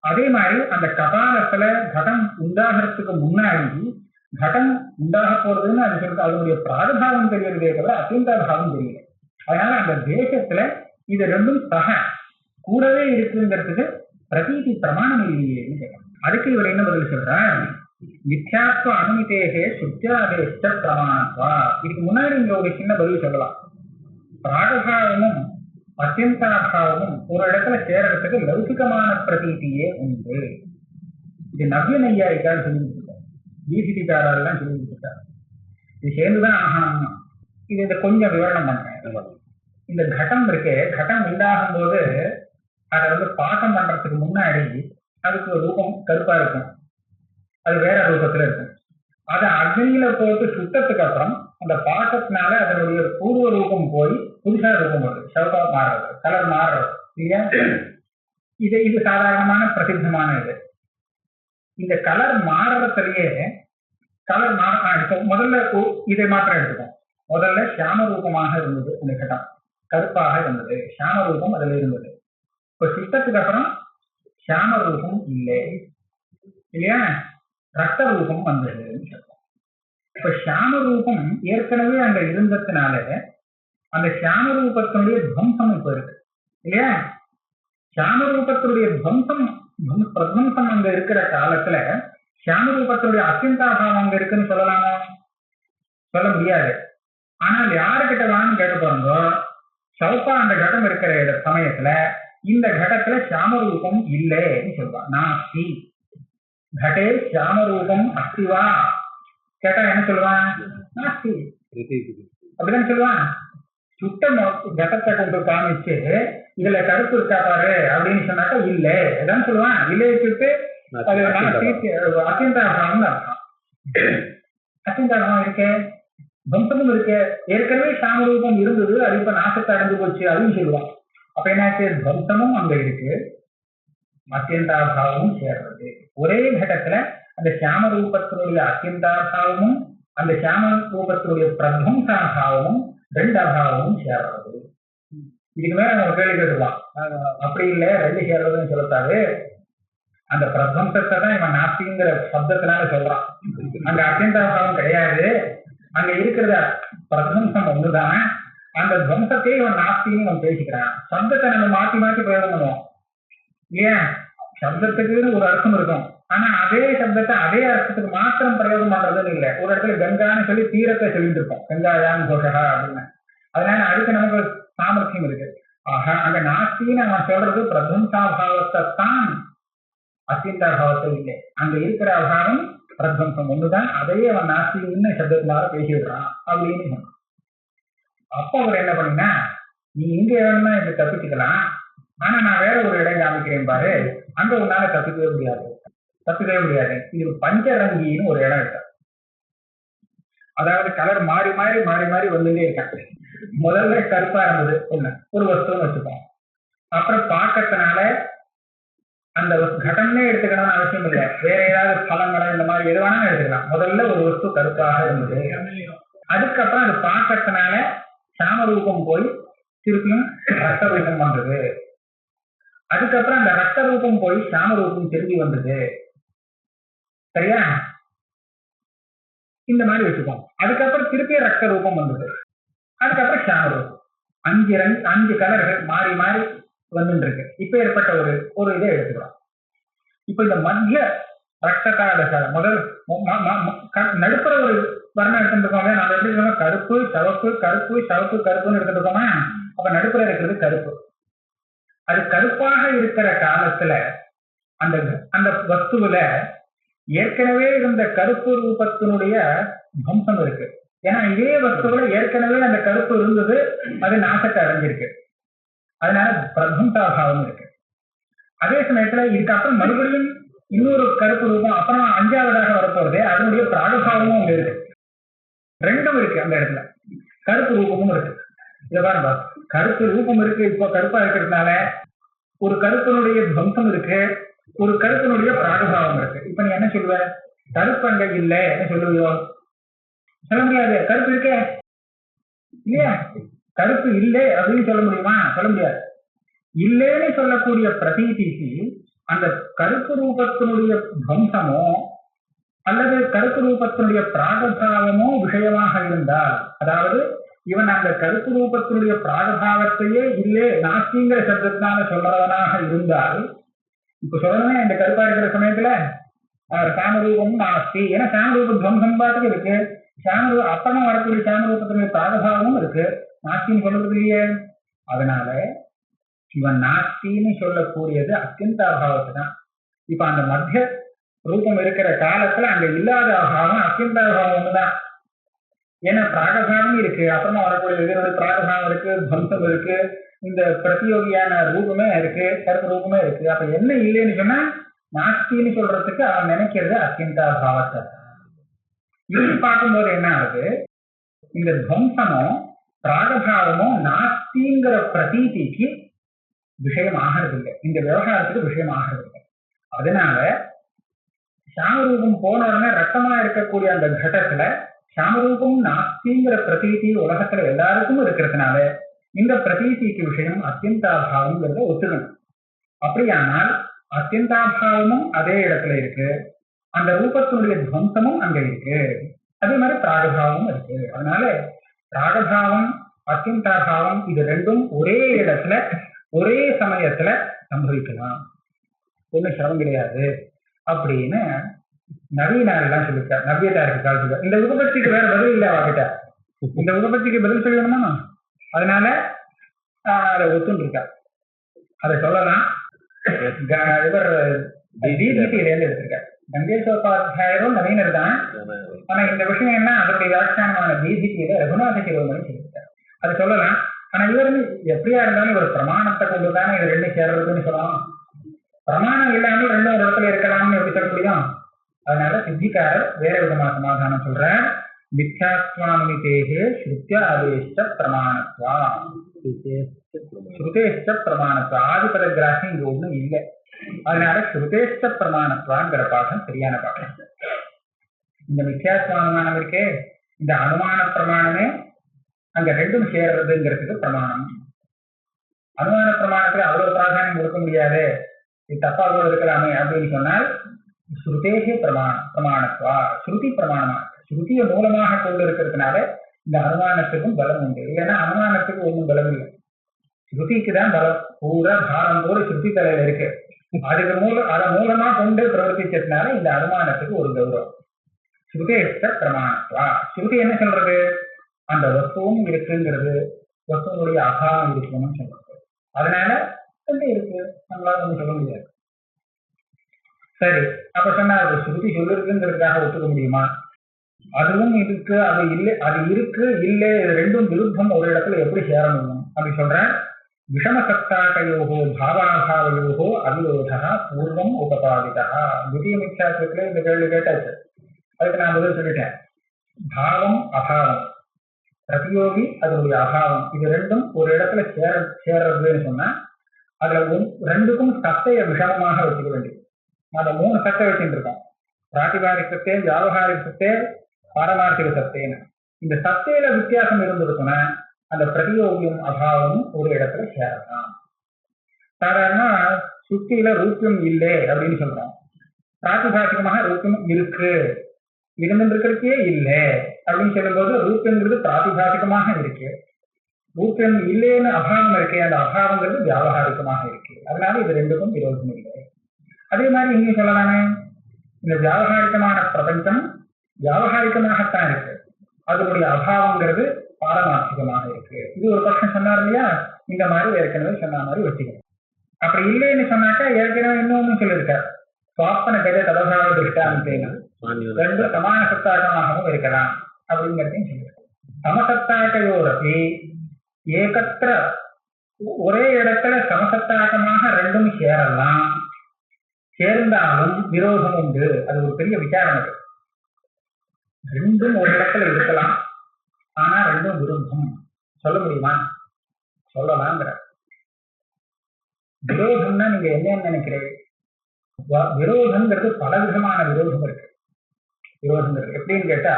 அதே மாதிரி அந்த கபாலத்துல கடம் உண்டாகிறதுக்கு முன்னாடி கடம் உண்டாக போறதுன்னு அது சொல்றது அதனுடைய பிராகபாவம் தெரியறதே தவிர அத்தியந்தாபாவம் தெரியல. அதனால அந்த தேசத்துல இது ரெண்டும் கூடவே இருக்குங்கிறதுக்கு பிரதீதி பிரமாணம் இல்லையேன்னு கேட்கலாம். அதுக்கு இவர் என்ன பதில் சொல்றார்? மித்யாத்வ அனுமிதேகே சுத்தியாதேஷ்ட பிரமாணத்வா. இதுக்கு முன்னாடி இங்க ஒரு சின்ன பதில் சொல்லலாம். பிராகபாவமும் அத்தியந்தாபாவமும் ஒரு இடத்துல சேரறதுக்கு லௌகிகமான பிரதீதியே உண்டு. இது நவ்ய நையாயிக்கால் சொல்லிட்டு இருக்காரு, ஈசிடிக்காரெல்லாம் சொல்லிட்டு இருக்காரு. இது சேர்ந்துதான் ஆகணும். இது கொஞ்சம் விவரணம் பண்றேன். இந்த கட்டம் இருக்கு, கட்டம் உண்டாகும் போது அதை பாகம் பண்றதுக்கு முன்னாடி அதுக்கு ஒரு ரூபம் கருப்பா இருக்கும், அது வேற ரூபத்துல இருக்கும். அதை அக்னியில போட்டு சுட்டத்துக்கு அப்புறம் அந்த பாக்கத்தினால அதனுடைய பூர்வ ரூபம் போய் புதுசா ரூபம் வருது, சவுக்கா மாறுறது, கலர் மாறுறது இல்லையா? இது சாதாரணமான பிரசித்தமான இது. இந்த கலர் மாறுறதுலயே கலர் இப்போ முதல்ல இதை மாத்திரம் எடுத்துக்கோம். முதல்ல சியாம ரூபமாக இருந்தது அந்த கட்டம், கருப்பாக இருந்தது, சியாம ரூபம் அதுல இருந்தது. இப்ப சித்தத்துக்கு அப்புறம் சியாம ரூபம் இல்லை இல்லையா, ரத்த ரூபம் வந்ததுன்னு சொல்றோம். இப்ப சியாம ரூபம் ஏற்கனவே அங்க இருந்ததுனால அந்த சியாம ரூபத்தினுடைய துவம்சம் இப்ப இருக்கு இல்லையா. சியாம ரூபத்தினுடைய துவம்சம் பிரத்வம்சம் அங்க இருக்கிற காலத்துல சியாம ரூபத்தினுடைய அத்தியந்தாபாவம் அங்க இருக்குன்னு சொல்லலாமா? சொல்ல முடியாது. ஆனால் யாருக்கிட்ட வேணும்னு கேட்டு பாருங்க, சௌப்பா அந்த கடம் இருக்கிற சமயத்துல இந்த கடத்துல சியாம ரூபம் இல்லைன்னு சொல்லுவான். நாஸ்தி கடே சியாம ரூபம் அஸ்திவா கேட்டா என்ன சொல்லுவான்? நாஸ்தி அப்படிதான் சொல்லுவான். சுட்ட கடத்தை கொண்டு காமிச்சு இதுல கருப்பு இருக்கா பாரு அப்படின்னு சொன்னாக்கா இல்ல அதான் சொல்லுவான். இல்லைட்டு அது அத்தியந்தாபாவம்னு அர்த்தம். அத்தியந்தாபாவம் இருக்க துவம்சமும் இருக்கு. ஏற்கனவே சியாம ரூபம் இருந்தது, அது இப்ப நாசத்தை அடைஞ்சு போச்சு அப்படின்னு சொல்லுவான். அப்ப என்னாச்சு? துவம்சமும் அங்க இருக்கு, அத்தியந்தாபாவமும் சேர்றது. ஒரே கடத்துல அந்த சியாம ரூபத்தினுடைய அத்தியந்தாபாவமும் அந்த சியாம ரூபத்தினுடைய பிரத்வம்சாபாவமும் ரெண்டு அபாவமும் சேர்றது. இதுக்கு மேல நம்ம கேள்வி கேட்டுக்கலாம். அப்படி இல்லை, ரெண்டு சேர்றதுன்னு சொல்லத்தாரு. அந்த பிரத்வம்சத்தை தான் இவன் நாஸ்திங்கிற சப்தத்தினால சொல்றான். அங்க அத்தியந்தாபாவம் கிடையாது, அங்க இருக்கிறத பிரத்வம்சம் ஒண்ணுதான். அந்த துவம்சத்தையே இவன் நாஸ்தின்னு இவன் பேசிக்கிறான். சப்தத்தை நம்ம மாற்றி மாற்றி பிரயோகம் பண்ணுவோம் ஏன்? சப்தத்துக்குன்னு ஒரு அர்த்தம் இருக்கும், ஆனா அதே சப்தத்தை அதே அர்த்தத்துக்கு மாத்திரம் பிரயோகம் பண்றதுன்னு இல்லை. ஒரு இடத்துல கங்கான்னு சொல்லி தீரத்தை சொல்லிட்டு இருக்கோம், கங்காயான் கோஷகா அப்படின்னு. அதனால அதுக்கு நமக்கு சாமர்த்தியம் இருக்கு. ஆஹா, அங்க நாஸ்தின்னு அவன் சொல்றது பிரத்வம்சாபாவத்தை தான், அத்தியந்தாபாவத்தை இல்லை. அங்க இருக்கிற அபாவம் பிரத்வம்சம் ஒண்ணுதான், அதையே அவன் நாஸ்தின்னு சப்தத்தினால பேசிவிடுறான் அப்படின்னு சொன்னான். அப்ப அவர் என்ன பண்ணினா, நீ இங்க வேணும்னா இப்படி தப்பிச்சுக்கலாம், ஆனா நான் வேற ஒரு இடம் காமிக்கிறேன் பாரு, அங்க உன்னால தப்பிக்கவே முடியாது. இது பஞ்சரங்கின்னு ஒரு இடம் இருக்கு. அதாவது கலர் மாறி மாறி மாறி மாறி வந்துட்டே இருக்காங்க. முதல்ல கருப்பா இருந்தது ஒண்ணு, ஒரு வஸ்துன்னு வச்சுப்போம். அப்புறம் பாக்கத்தினால அந்த கடனே எடுத்துக்கணும்னு அவசியம் இல்லை, வேற ஏதாவது பழங்களை இந்த மாதிரி எது வேணாலும் எடுத்துக்கலாம். முதல்ல ஒரு வஸ்து கருப்பாக இருந்தது, அதுக்கப்புறம் அது பாக்கத்தினால சாம ரூபம் போய் திருப்பியும் ரத்த ரூபம் வந்தது, அதுக்கப்புறம் அந்த ரத்த ரூபம் போய் சாம ரூபம் திரும்பி வந்தது. சரியா? இந்த மாதிரி வச்சுப்போம். அதுக்கப்புறம் திருப்பியும் ரத்த ரூபம் வந்தது, அதுக்கப்புறம் சாம ரூபம். 5 கலர்கள் மாறி மாறி வந்துட்டு இருக்கு. இப்ப ஏற்பட்ட ஒரு இதை எடுத்துக்கிறோம். இப்ப இந்த மத்திய ரத்தத்தால முதல் நடுப்புற ஒரு வர்ணம் எடுத்துட்டு இருக்கோம். நம்ம எப்படி இருக்கோம்? கருப்பு சவப்பு கருப்பு சவப்பு கருப்புன்னு எடுத்துட்டு இருக்கோமா? அப்ப நடுப்புற இருக்கிறது கருப்பு. அது கருப்பாக இருக்கிற காலத்துல அந்த அந்த வஸ்துவில ஏற்கனவே இருந்த கருப்பு ரூபத்தினுடைய துவம்சம் இருக்கு. ஏன்னா இதே வஸ்துவில ஏற்கனவே அந்த கருப்பு இருந்தது, அது நாசத்தை அடைஞ்சிருக்கு, அதனால பிரத்வம்சாபாவம் இருக்கு. அதே சமயத்துல இதுக்கப்புறம் மறுபடியும் இன்னொரு கருப்பு ரூபம் அப்புறம் 5வதாக வரப்போறது, அதனுடைய பிராகபாவமும் அங்க இருக்கு. ரெண்டும் இருக்கு அந்த இடத்துல, கருப்பு ரூபமும் இருக்கு. இதை பாருங்க, கருப்பு ரூபம் இருக்கு, இப்போ கருப்பா இருக்கிறதுனால ஒரு கருப்பனுடைய துவம்சம் இருக்கு, ஒரு கருப்பனுடைய பிராகபாவம் இருக்கு. இப்ப நீ என்ன சொல்லுவ? கருப்பு அங்க இல்ல என்ன சொல்லுவியோ? சொல்ல முடியாது. கருப்பு இருக்கே இல்லையா? கருப்பு இல்லை அப்படின்னு சொல்ல முடியுமா? சொல்ல முடியாது. இல்லைன்னு சொல்லக்கூடிய பிரதீதிக்கு அந்த கருப்பு ரூபத்தினுடைய துவம்சமோ அல்லது கருப்பு ரூபத்தினுடைய பிராகபாவமோ விஷயமாக இருந்தால், அதாவது இவன் அந்த கருப்பு ரூபத்தினுடைய பிராகபாவத்தையே இல்லை நாஸ்திங்கிற சப்தத்தினால சொல்றவனாக இருந்தால், இப்ப சொல்லணுமே இந்த கருப்பா இருக்கிற சமயத்துல சாமரூபம் நாஸ்தி, ஏன்னா சாமரூப துவம்சம் பாட்டுக்கு இருக்கு, சாமரூப அப்புறமா வரக்கூடிய சாமரூபத்தினுடைய பிராகபாவமும் இருக்கு, நாஸ்தின்னு சொல்றது இல்லையே. அதனால இவன் நாஸ்தின்னு சொல்லக்கூடியது அத்தியந்த அபாவத்தை தான். இப்ப அந்த மத்திய ரூபம் இருக்கிற காலத்துல அங்க இல்லாத அபாவம் அத்தியந்த அபாவம் ஒண்ணுதான். ஏன்னா பிராகபாவம் இருக்கு, அப்புறமா வரக்கூடிய இதனுடைய பிராகபாவம் இருக்கு, துவம்சம் இருக்கு, இந்த பிரதியோகியான ரூபமே இருக்கு, கருப்பு ரூபமே இருக்கு. அப்ப என்ன இல்லைன்னு சொன்னா நாஸ்தின்னு சொல்றதுக்கு அவன் நினைக்கிறது அத்தியந்த அபாவத்தை. இப்படி பார்க்கும்போது என்ன ஆகுது? இந்த துவம்சமோ பிராகபாவமோ நாஸ்திங்கிற பிரதீதிக்கு விஷயம் ஆகிறது இல்லை, இந்த விவகாரத்துக்கு விஷயம் ஆகிறது இல்லை. அதனால சாமரூபம் போன உடனே ரத்தமா இருக்கக்கூடிய அந்த கடத்துல சாமரூபம் நாஸ்திங்கிற பிரதீதி உலகத்துல எல்லாருக்கும் இருக்கிறதுனால இந்த பிரதீதிக்கு விஷயம் அத்தியந்தாபாவம்ங்கிறத ஒத்துக்கணும். அப்படியானால் அத்தியந்தாபாவமும் அதே இடத்துல இருக்கு, அந்த ரூபத்தினுடைய துவம்சமும் அங்க இருக்கு, அதே மாதிரி பிராகபாவமும் இருக்கு. அதனால பிராகபாவம் அத்தியந்தாபாவம் இது ரெண்டும் ஒரே இடத்துல ஒரே சமயத்துல சம்பவிக்கலாம், ஒன்றும் சிரமம் கிடையாது அப்படின்னு நவீனாரெல்லாம் சொல்லியிருக்காரு. நவ்யதா இருக்கு. இந்த உபபத்திக்கு வேற பதில் இல்லை அவகிட்ட. இந்த உபபத்திக்கு பதில் சொல்லணுமா? அதனால அதை ஒத்துன்னு இருக்கா. அதை சொல்லலாம். இவர் தீதியிலேருந்து எடுத்திருக்காரு. கங்கேஸ்வரோபாத்தியாயரும் நவீனர் தான். ஆனா இந்த விஷயம் என்ன, அதனுடைய வியாக்கியானமான தீதியில ரகுநாத சிரோமணி சொல்லியிருக்காரு. அதை சொல்லலாம். ஆனா இவர் எப்படியா இருந்தாலும் ஒரு பிரமாணத்தை கொண்டுதானே இது ரெண்டும் சேர்றதுன்னு சொல்லலாம். பிரமாணம் இல்லாமல் ரெண்டும் ஒரு இடத்துல இருக்கலாம்னு எப்படி சொல்ல முடியும்? அதனால சித்திக்காரர் வேற விதமா சமாதானம் சொல்ற. மித்யாத்வானுமிதேகே ஸ்ருத்ய ஆதேஷ்ட பிரமாணத்வா, ஸ்ருதேஷ்ட பிரமாணத்வா. ஆதிபத கிராஹியம் இங்க ஒண்ணும் இல்லை. அதனால ஸ்ருதேஷ்ட பிரமாணத்வாங்கிற பாடம் சரியான பாடம். இந்த மித்யாத்வானுமானம் இருக்கே, இந்த அனுமான பிரமாணமே அங்க ரெண்டும் சேர்றதுங்கிறதுக்கு பிரமாணம். அனுமான பிரமாணத்துல அவ்வளவு பிராதானியம் கொடுக்க முடியாது, இது தப்பா கூட இருக்கலாமே அப்படின்னு சொன்னால் ஸ்ருதேகே பிரமாணத்வா, ஸ்ருதி பிரமாணமா, ஸ்ருதியை மூலமாக கொண்டு இருக்கிறதுனால இந்த அனுமானத்துக்கும் பலம் உண்டு. இல்லைன்னா அனுமானத்துக்கு ஒன்றும் பலம் இல்லை, ஸ்ருதிக்கு தான் பலம். பூரா பாரம் போல ஸ்ருதி தலையில இருக்கு. அதுக்கு அதை மூலமா கொண்டு பிரவர்த்திச்சதுனால இந்த அனுமானத்துக்கு ஒரு கௌரவம். ஸ்ருதேஷ்ட பிரமாணத்வா. ஸ்ருதி என்ன சொல்றது? அந்த வஸ்துவும் இருக்குங்கிறது, வஸ்துவனுடைய அபாவம் இருக்குன்னு சொல்றது. அதனால இருக்கு, நம்மளால ஒன்றும் சொல்ல முடியாது. சரி, அப்ப சொன்னா அது ஸ்ருதி சொல்லிருக்குங்கிறதுக்காக ஒத்துக்க முடியுமா? அதுவும் இருக்கு, அது இல்லை, அது இருக்கு இல்லை, ரெண்டும் விருத்தம் ஒரு இடத்துல எப்படி சேர முடியும் அப்படி சொல்றேன். விஷமசத்தாகையோகோ பாவாபாவையோகோ அவிரோதா பூர்வம் உபபாதிதா. துதிய மித்யாத்வத்துல இந்த கேள்வி கேட்டாச்சு, அதுக்கு நான் பதில் சொல்லிட்டேன். பாவம் அபாவம், பிரதியோகி அதனுடைய அபாவம், இது ரெண்டும் ஒரு இடத்துல சேர்றதுன்னு சொன்னா அதுல ரெண்டுக்கும் சத்தைய விஷமமாக வச்சுக்க வேண்டியது. நம்ம 3 சத்தை வச்சுட்டு இருக்கோம். பிராட்டிபாரிக சத்தே, வியாவகாரிக சத்தே, பாரமார்த்திக சத்தேன்னு. இந்த சத்தையில வித்தியாசம் இருந்திருக்குன்னா அந்த பிரதியோகியும் அபாவமும் ஒரு இடத்துல சேரலாம். சாதாரண சுத்தியில ரூபியம் இல்லை அப்படின்னு சொல்றோம், பிராத்திபாசிகமாக ரூபியம் இருக்கு, இருந்துருக்கிறதுக்கே இல்லை அப்படின்னு சொல்லும்போது ரூபியங்கிறது பிராத்திபாசிகமாக இருக்கு, ரூபியம் இல்லைன்னு அபாவம் இருக்கு, அந்த அபாவங்கிறது வியாவகாரிகமாக இருக்கு. அதனால இது ரெண்டுக்கும் விரோதம் இல்லை. அதே மாதிரி இங்கே சொல்லலாமே, இந்த வியாவகாரிகமான பிரபஞ்சம் வியாவகாரிகமாகத்தான் இருக்கு, அதனுடைய அபாவங்கிறது பாரமார்த்திகமாக இருக்கு. இது ஒரு பட்சம் சொன்னார் இல்லையா, இந்த மாதிரி ஏற்கனவே சொன்ன மாதிரி வச்சுக்கணும். அப்படி இல்லைன்னு சொன்னாக்கா ஏற்கனவே இன்னொன்னு சொல்லியிருக்கார், சுவாப்பன கதை தலசாக திருஷ்டாந்தேன்னு, ரெண்டு சமான சத்தாகமாகவும் இருக்கலாம் அப்படிங்கிறதையும் சொல்லியிருக்கார். சமசத்தாகையோரப்பி ஏகத்திர, ஒரே இடத்துல சமசத்தாகமாக ரெண்டும் சேரலாம், சேர்ந்தாலும் விரோதம் உண்டு. அது ஒரு பெரிய விசாரம். அது ரெண்டும் ஒரு இடத்துல இருக்கலாம், ஆனா ரெண்டும் விரோதம் சொல்ல முடியுமா? சொல்லலாங்கிற. விரோதம்னா நீங்க என்னன்னு நினைக்கிறீங்க? விரோதம்ங்கிறது பல விதமான விரோதம் இருக்கு. விரோதங்கிறது எப்படின்னு கேட்டா,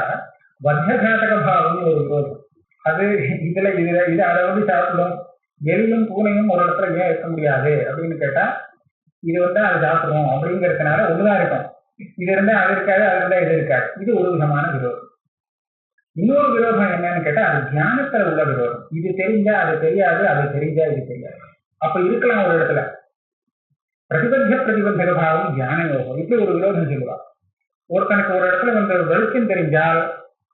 வத்தியகாட்டக பாவம்னு ஒரு விரோதம். அது இதுல இது அதை வந்து சாப்பிடும். எலியும் பூனையும் ஒரு இடத்துல ஏன் இருக்க முடியாது அப்படின்னு கேட்டா, இது வந்து அது சாப்பிடும் அப்படிங்கிறதுனால ஒண்ணுதான் இருக்கும். இது இருந்தா அது இருக்காது, அது இருந்தா இது இருக்காது. இது ஒரு விதமான விரோதம். இன்னொரு விரோதம் என்னன்னு கேட்டா, அது தியானத்துல உள்ள விரோதம். இது தெரிஞ்சா அது தெரியாது, அது தெரிஞ்சா இது தெரியாது. அப்ப இருக்கலாம் ஒரு இடத்துல. பிரதிபந்தக பாவம் தியான யோகம், இப்படி ஒரு விரோதம் சொல்லுவா. ஒருத்தனுக்கு ஒரு இடத்துல வந்து வெளிச்சம் தெரிஞ்சால்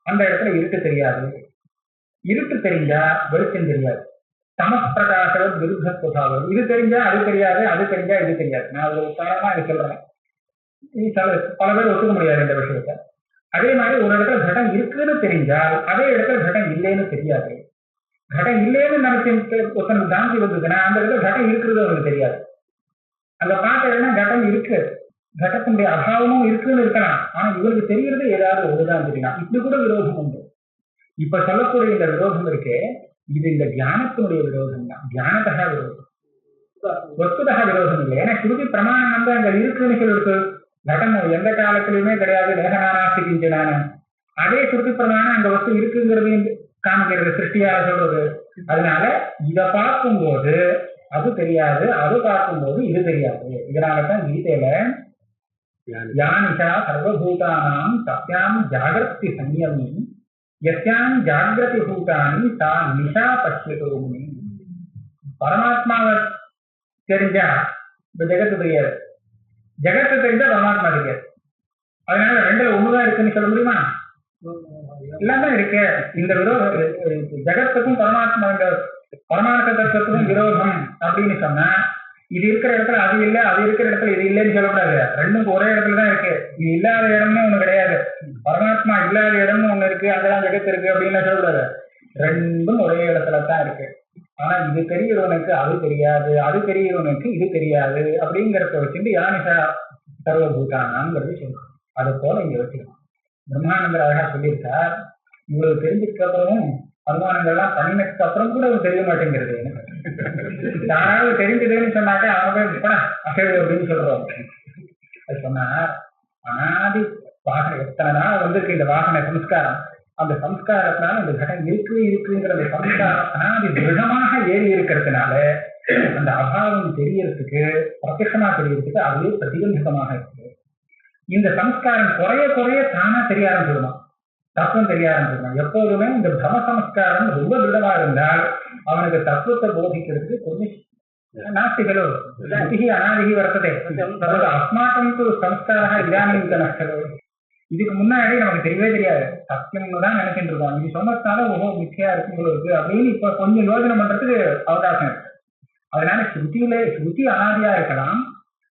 அந்த இடத்துல இருட்டு தெரியாது, இருட்டு தெரிஞ்சா வெளிச்சம் தெரியாது. சமப்பிரகாச விருத்தஸ்வபாவம், இது தெரிஞ்சா அது தெரியாது, அது தெரிஞ்சா இது தெரியாது. நான் ஒரு உதாரணமா இது சொல்றேன். பல பேர் ஒத்துக்க முடியாது இந்த விஷயத்த. அதே மாதிரி ஒரு இடத்துல கடம் இருக்குன்னு தெரிஞ்சால் அதே இடத்துல கடம் இல்லைன்னு தெரியாது. கடம் இல்லைன்னு நினைச்சு ஒருத்தனுக்கு தாண்டி வந்ததுன்னா அந்த இடத்துல கடம் இருக்கிறது அவனுக்கு தெரியாது. அங்க பார்த்தா கடம் இருக்கு, கடத்தினுடைய அபாவமும் இருக்குன்னு இருக்கலாம், ஆனா இவருக்கு தெரியறது ஏதாவது ஒருதான் தெரியலாம். இப்படி கூட விரோதம் உண்டு. இப்ப சொல்லக்கூடிய இந்த விரோதம் இருக்கு, இது இந்த தியானத்தினுடைய விரோதம் தான். தியானத்தக விரோதம், வஸ்துதக விரோதம் இல்லை. ஏன்னா ஸ்ருதி பிரமாணம் வந்து அங்க இருக்குன்னு சொல்லிருக்கு, கடம் எந்த காலத்திலயுமே கிடையாது, நேகனானாஸ்தி கிஞ்சனான. அதே சுருதி பிரமாணம் அந்த வஸ்து இருக்குங்கிறது காமிக்கிறது, சிருஷ்டியாக சொல்றது. அதனால இதை பார்க்கும்போது அது தெரியாது, அது பார்க்கும்போது இது தெரியாது. இதனாலதான் கீதையில யானிஷா சர்வபூதானாம் சத்யாம் ஜாகிரதி சம்யமி யஸ்யாம் ஜாகிரதி பூதானி சா நிஷா பட்சியதோமி. பரமாத்மாவை தெரிஞ்சா இந்த ஜெகத்து தெரியாது, ஜெகத்தை தெரிஞ்சா பரமாத்மா தெரியாது. அதனால ரெண்டுல ஒண்ணுதான் இருக்குன்னு சொல்ல முடியுமா? எல்லாம் தான் இருக்கு. இந்த ஜெகத்துக்கும் பரமாத்மா, இந்த பரமார்த்த தத்துவத்துக்கும் விரோதம் அப்படின்னு சொன்னா இது இருக்கிற இடத்துல அது இல்லை, அது இருக்கிற இடத்துல இது இல்லைன்னு சொல்லக்கூடாது. ரெண்டும் ஒரே இடத்துல தான் இருக்கு. இது இல்லாத இடம்னு ஒண்ணு கிடையாது, பரமாத்மா இல்லாத இடம்னு ஒண்ணு இருக்கு, அங்கெல்லாம் ஜெகத்து இருக்கு அப்படின்னு சொல்லக்கூடாது. ரெண்டும் ஒரே இடத்துல தான் இருக்கு. ஆனா இது தெரிகிறவனுக்கு அது தெரியாது, அது தெரிகிறவனுக்கு இது தெரியாது அப்படிங்கிறத வச்சுட்டு யானிஷா சர்வபூதானாங்கிறது சொல்றோம். அது போல இங்க வச்சுக்கணும். பிரம்மானந்தர் அழகா சொல்லியிருக்கார், இவ்வளவு தெரிஞ்சதுக்கு அப்புறமும் அனுமானங்கள்லாம் பண்ணினதுக்கு அப்புறம் கூட அது தெரிய மாட்டேங்கிறது. யாராவது தெரிஞ்சதுன்னு சொன்னாக்கா அவங்க அசைவு அப்படின்னு சொல்றோம். அது சொன்னா அனாதி வாசனை எத்தனை நாள் வந்திருக்கு இந்த வாசனை சம்ஸ்காரம். அந்த சம்ஸ்காரத்தினால இந்த கடம் இருக்குங்கிற அந்த சம்ஸ்காரம் அனாதி திருடமாக ஏறி இருக்கிறதுனால அந்த அபாவம் தெரியறதுக்கு, பிரத்யட்சமா தெரியறதுக்கு அதுவே பிரதிபந்தகமாக இருக்கு. இந்த சம்ஸ்காரம் குறைய குறைய தானா தெரிய ஆரம்பிச்சிடுமா, தத்துவம் தெரிய ஆரம்பிச்சிடுமா. எப்போதுமே இந்த பிரம சம்ஸ்காரம் ரொம்ப திருடமா இருந்தால் அவனுக்கு தத்துவத்தை போதிக்கிறதுக்கு கொஞ்சம் நாஸ்திகளோ அதிகி அனாதிகி வர்த்ததே அஸ்மாக்கம் சம்ஸ்காரா இதானீம் நஷ்டோ. இதுக்கு முன்னாடி நமக்கு தெரியவே தெரியாது, சத்தியம்னு தான் நினைச்சிட்டு இருக்கோம். இது சொன்னதுனால ஓஹோ மிச்சையா இருக்குங்களோ இருக்கு அப்படின்னு இப்ப கொஞ்சம் யோசனை பண்றதுக்கு அவகாசம் இருக்கு. அதனால ஸ்ருதி அனாதியா இருக்கலாம்,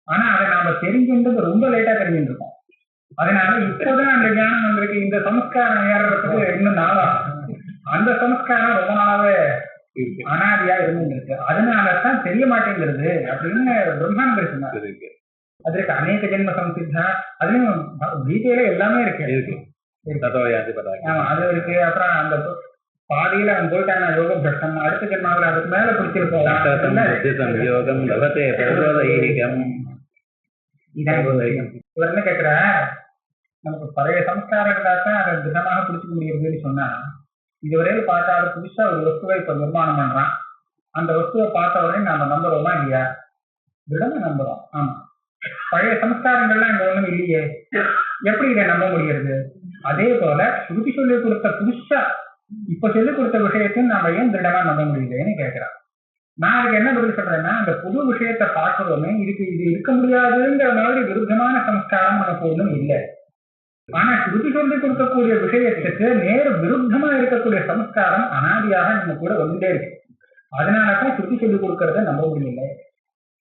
ஆனா அதை நாம தெரிஞ்சுன்றது ரொம்ப லேட்டா தெரிஞ்சுட்டு இருக்கோம். அதனால இப்போதான் அந்த ஞானம் வந்திருக்கு. இந்த சம்ஸ்காரம் ஏறதுக்கு இன்னும் நாளாகும். அந்த சம்ஸ்காரம் ரொம்ப நாளாவே அனாதியா இருந்துருக்கு, அதனாலதான் தெரிய மாட்டேங்கிறது அப்படின்னு பிரம்மானந்தர் சொன்னார். அதற்கு அநேக ஜென்ம சம்சித்தா, அதுலயும் கீதையில எல்லாமே இருக்கு. அது இருக்கு. அப்புறம் அந்த பாதியில அவன் போயிட்டாங்க யோகம் பிரஷ்டம், அடுத்த ஜென்மாவில் அதுக்கு மேல பிடிச்சிருக்கோம். இவர் என்ன கேட்கிற, நமக்கு பழைய சம்ஸ்காரம் இருந்தாதான் அதை திடமாக பிடிச்சிக்க முடியுதுன்னு சொன்னா, இதுவரையில் பார்த்தாலும் புதுசா ஒரு வஸ்துவை இப்ப நிர்மாணம் பண்றான், அந்த வஸ்துவை பார்த்த உடனே நாம நம்புறோமா இல்லையா? திடமா நம்புறோம். ஆமா, பழைய சம்ஸ்காரங்கள்லாம் இங்க ஒண்ணும் இல்லையே, எப்படி இதை நம்ப முடியாது? அதே போல ஸ்ருதி சொல்லி கொடுத்த புதுசா இப்ப சொல்லிக் கொடுத்த விஷயத்தையும் நாம ஏன் திடமா நம்ப முடியுதுன்னு கேட்கிறான். நான் அதுக்கு என்ன பதில் சொல்றேன்னா, அந்த புது விஷயத்தை பார்க்கிறோமே, இது இருக்க முடியாதுங்கிற மாதிரி விருத்தமான சம்ஸ்காரம் நமக்கு ஒண்ணும் இல்லை. ஆனா ஸ்ருதி சொல்லி கொடுக்கக்கூடிய விஷயத்துக்கு நேர விருத்தமா இருக்கக்கூடிய சம்ஸ்காரம் அனாதியாக நம்ம கூட வந்துட்டே இருக்கு. அதனாலதான் ஸ்ருதி சொல்லி கொடுக்கறத நம்ப முடியல.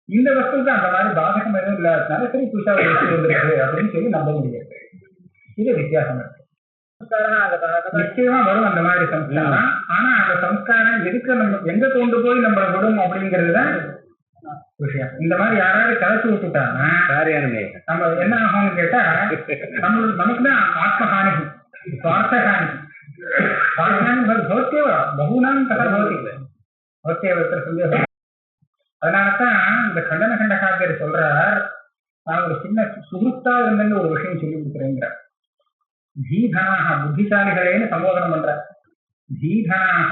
இந்த வஸ்துக்கு அந்த மாதிரி பாதகம் எதுவும் இல்லாததுனால சரி புதுசா ஒரு வஸ்து வந்துருக்கு அப்படின்னு சொல்லி நம்ப முடியாது. இது வித்தியாசம் இருக்கு. நிச்சயமா வரும் அந்த மாதிரி சம்ஸ்காரம். ஆனா அந்த சம்ஸ்காரம் எதுக்கு நம்ம எங்க கொண்டு போய் நம்ம விடும் அப்படிங்கிறதுதான் விஷயம். இந்த மாதிரி யாராவது கலைச்சு விட்டுட்டாங்கன்னா நம்ம என்ன ஆகும்னு கேட்டா, நமக்குதான் ஆத்மஹானி, சுவார்த்தஹானி. பகுனாம் கதை பௌத்திய சந்தேகம். அதனாலதான் இந்த கண்டன கண்டகாரியர் சொல்றார், நான் ஒரு சின்ன சுகுத்தா இருந்தேன்னு ஒரு விஷயம் சொல்லி கொடுக்குறேங்கிற. தீதனாக புத்திசாலிகளேன்னு சம்போதனம் பண்ற. தீதனாக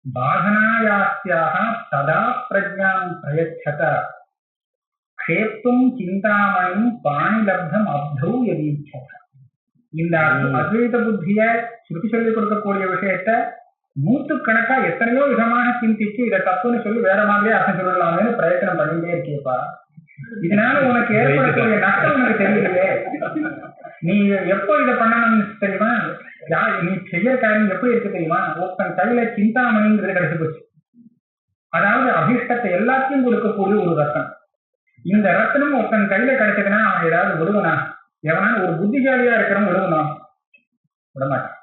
பாதனாயாஸ்யாக சதா பிரஜாம் பிரயச்சத க்ஷேப்தும் சிந்தாமணியும் பாணிலப்தம் அப்தௌ யதீச்சத. இந்த அத்வைத புத்திய ஸ்ருதி சொல்லி கொடுக்கக்கூடிய விஷயத்த நூற்றுக்கணக்கா எத்தனையோ விதமாக சிந்திச்சு இதை தப்புன்னு சொல்லி வேற மாதிரியே அர்த்தம் சொல்லலாம்னு பிரயத்தனம் பண்ணிட்டே இருக்கேப்பா. இதனால உனக்கு ஏற்படக்கூடிய நஷ்டம் உனக்கு தெரியலையே. நீ எப்போ இதை பண்ணணும்னு தெரியுமா? நீ செய்யற காரியம் எப்படி இருக்கு தெரியுமா? ஒருத்தன் கையில சிந்தாமணிங்கிறது கிடைச்சு போச்சு. அதாவது அபிஷ்டத்தை எல்லாத்தையும் கொடுக்கக்கூடிய ஒரு ரத்தனம். இந்த ரத்தனம் ஒருத்தன் கையில கிடைச்சதுன்னா அவன் ஏதாவது விடுவனா? எவனால ஒரு புத்திசாலியா இருக்கிறவன் விடுவனா? விடமாட்டான்.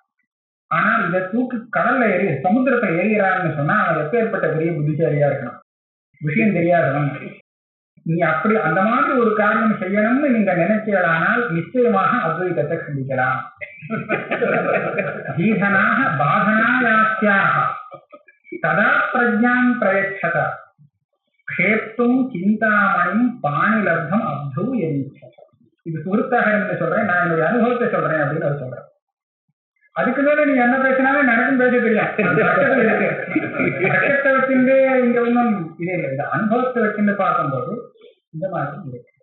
ஆனா இதை தூக்கு கடல்ல ஏறி சமுத்திரத்தை ஏறிறான்னு சொன்னா அவன் எப்பேற்பட்ட பெரிய புத்திசாலியா இருக்கணும், விஷயம் தெரியாதவன். நீ அப்படி அந்த மாதிரி ஒரு காரியம் செய்யணும்னு நீங்க நினைச்சீர்களானால் நிச்சயமாக அத்வைதத்தை சிந்திக்கலாம். ஜீதனாக பாதனாயாஸ்யாக சதா பிரஜாம் பிரயச்சத க்ஷேப்தும் சிந்தாமணியும் பாணிலப்தம் அப்தௌ யதீச்சத. இது சுருத்தாக என்ன சொல்றேன், நான் என்னுடைய அனுபவத்தை சொல்றேன் அப்படின்னு அவர் சொல்றேன். அதுக்கு மேல நீங்க என்ன பேசினாலும் எனக்கும் பேச தெரியும். வச்சத்தை வச்சுட்டு இங்க ஒன்றும் இதே இல்லை. இந்த அனுபவத்தை வச்சுட்டு பார்க்கும்போது இந்த மாதிரி இருக்கு.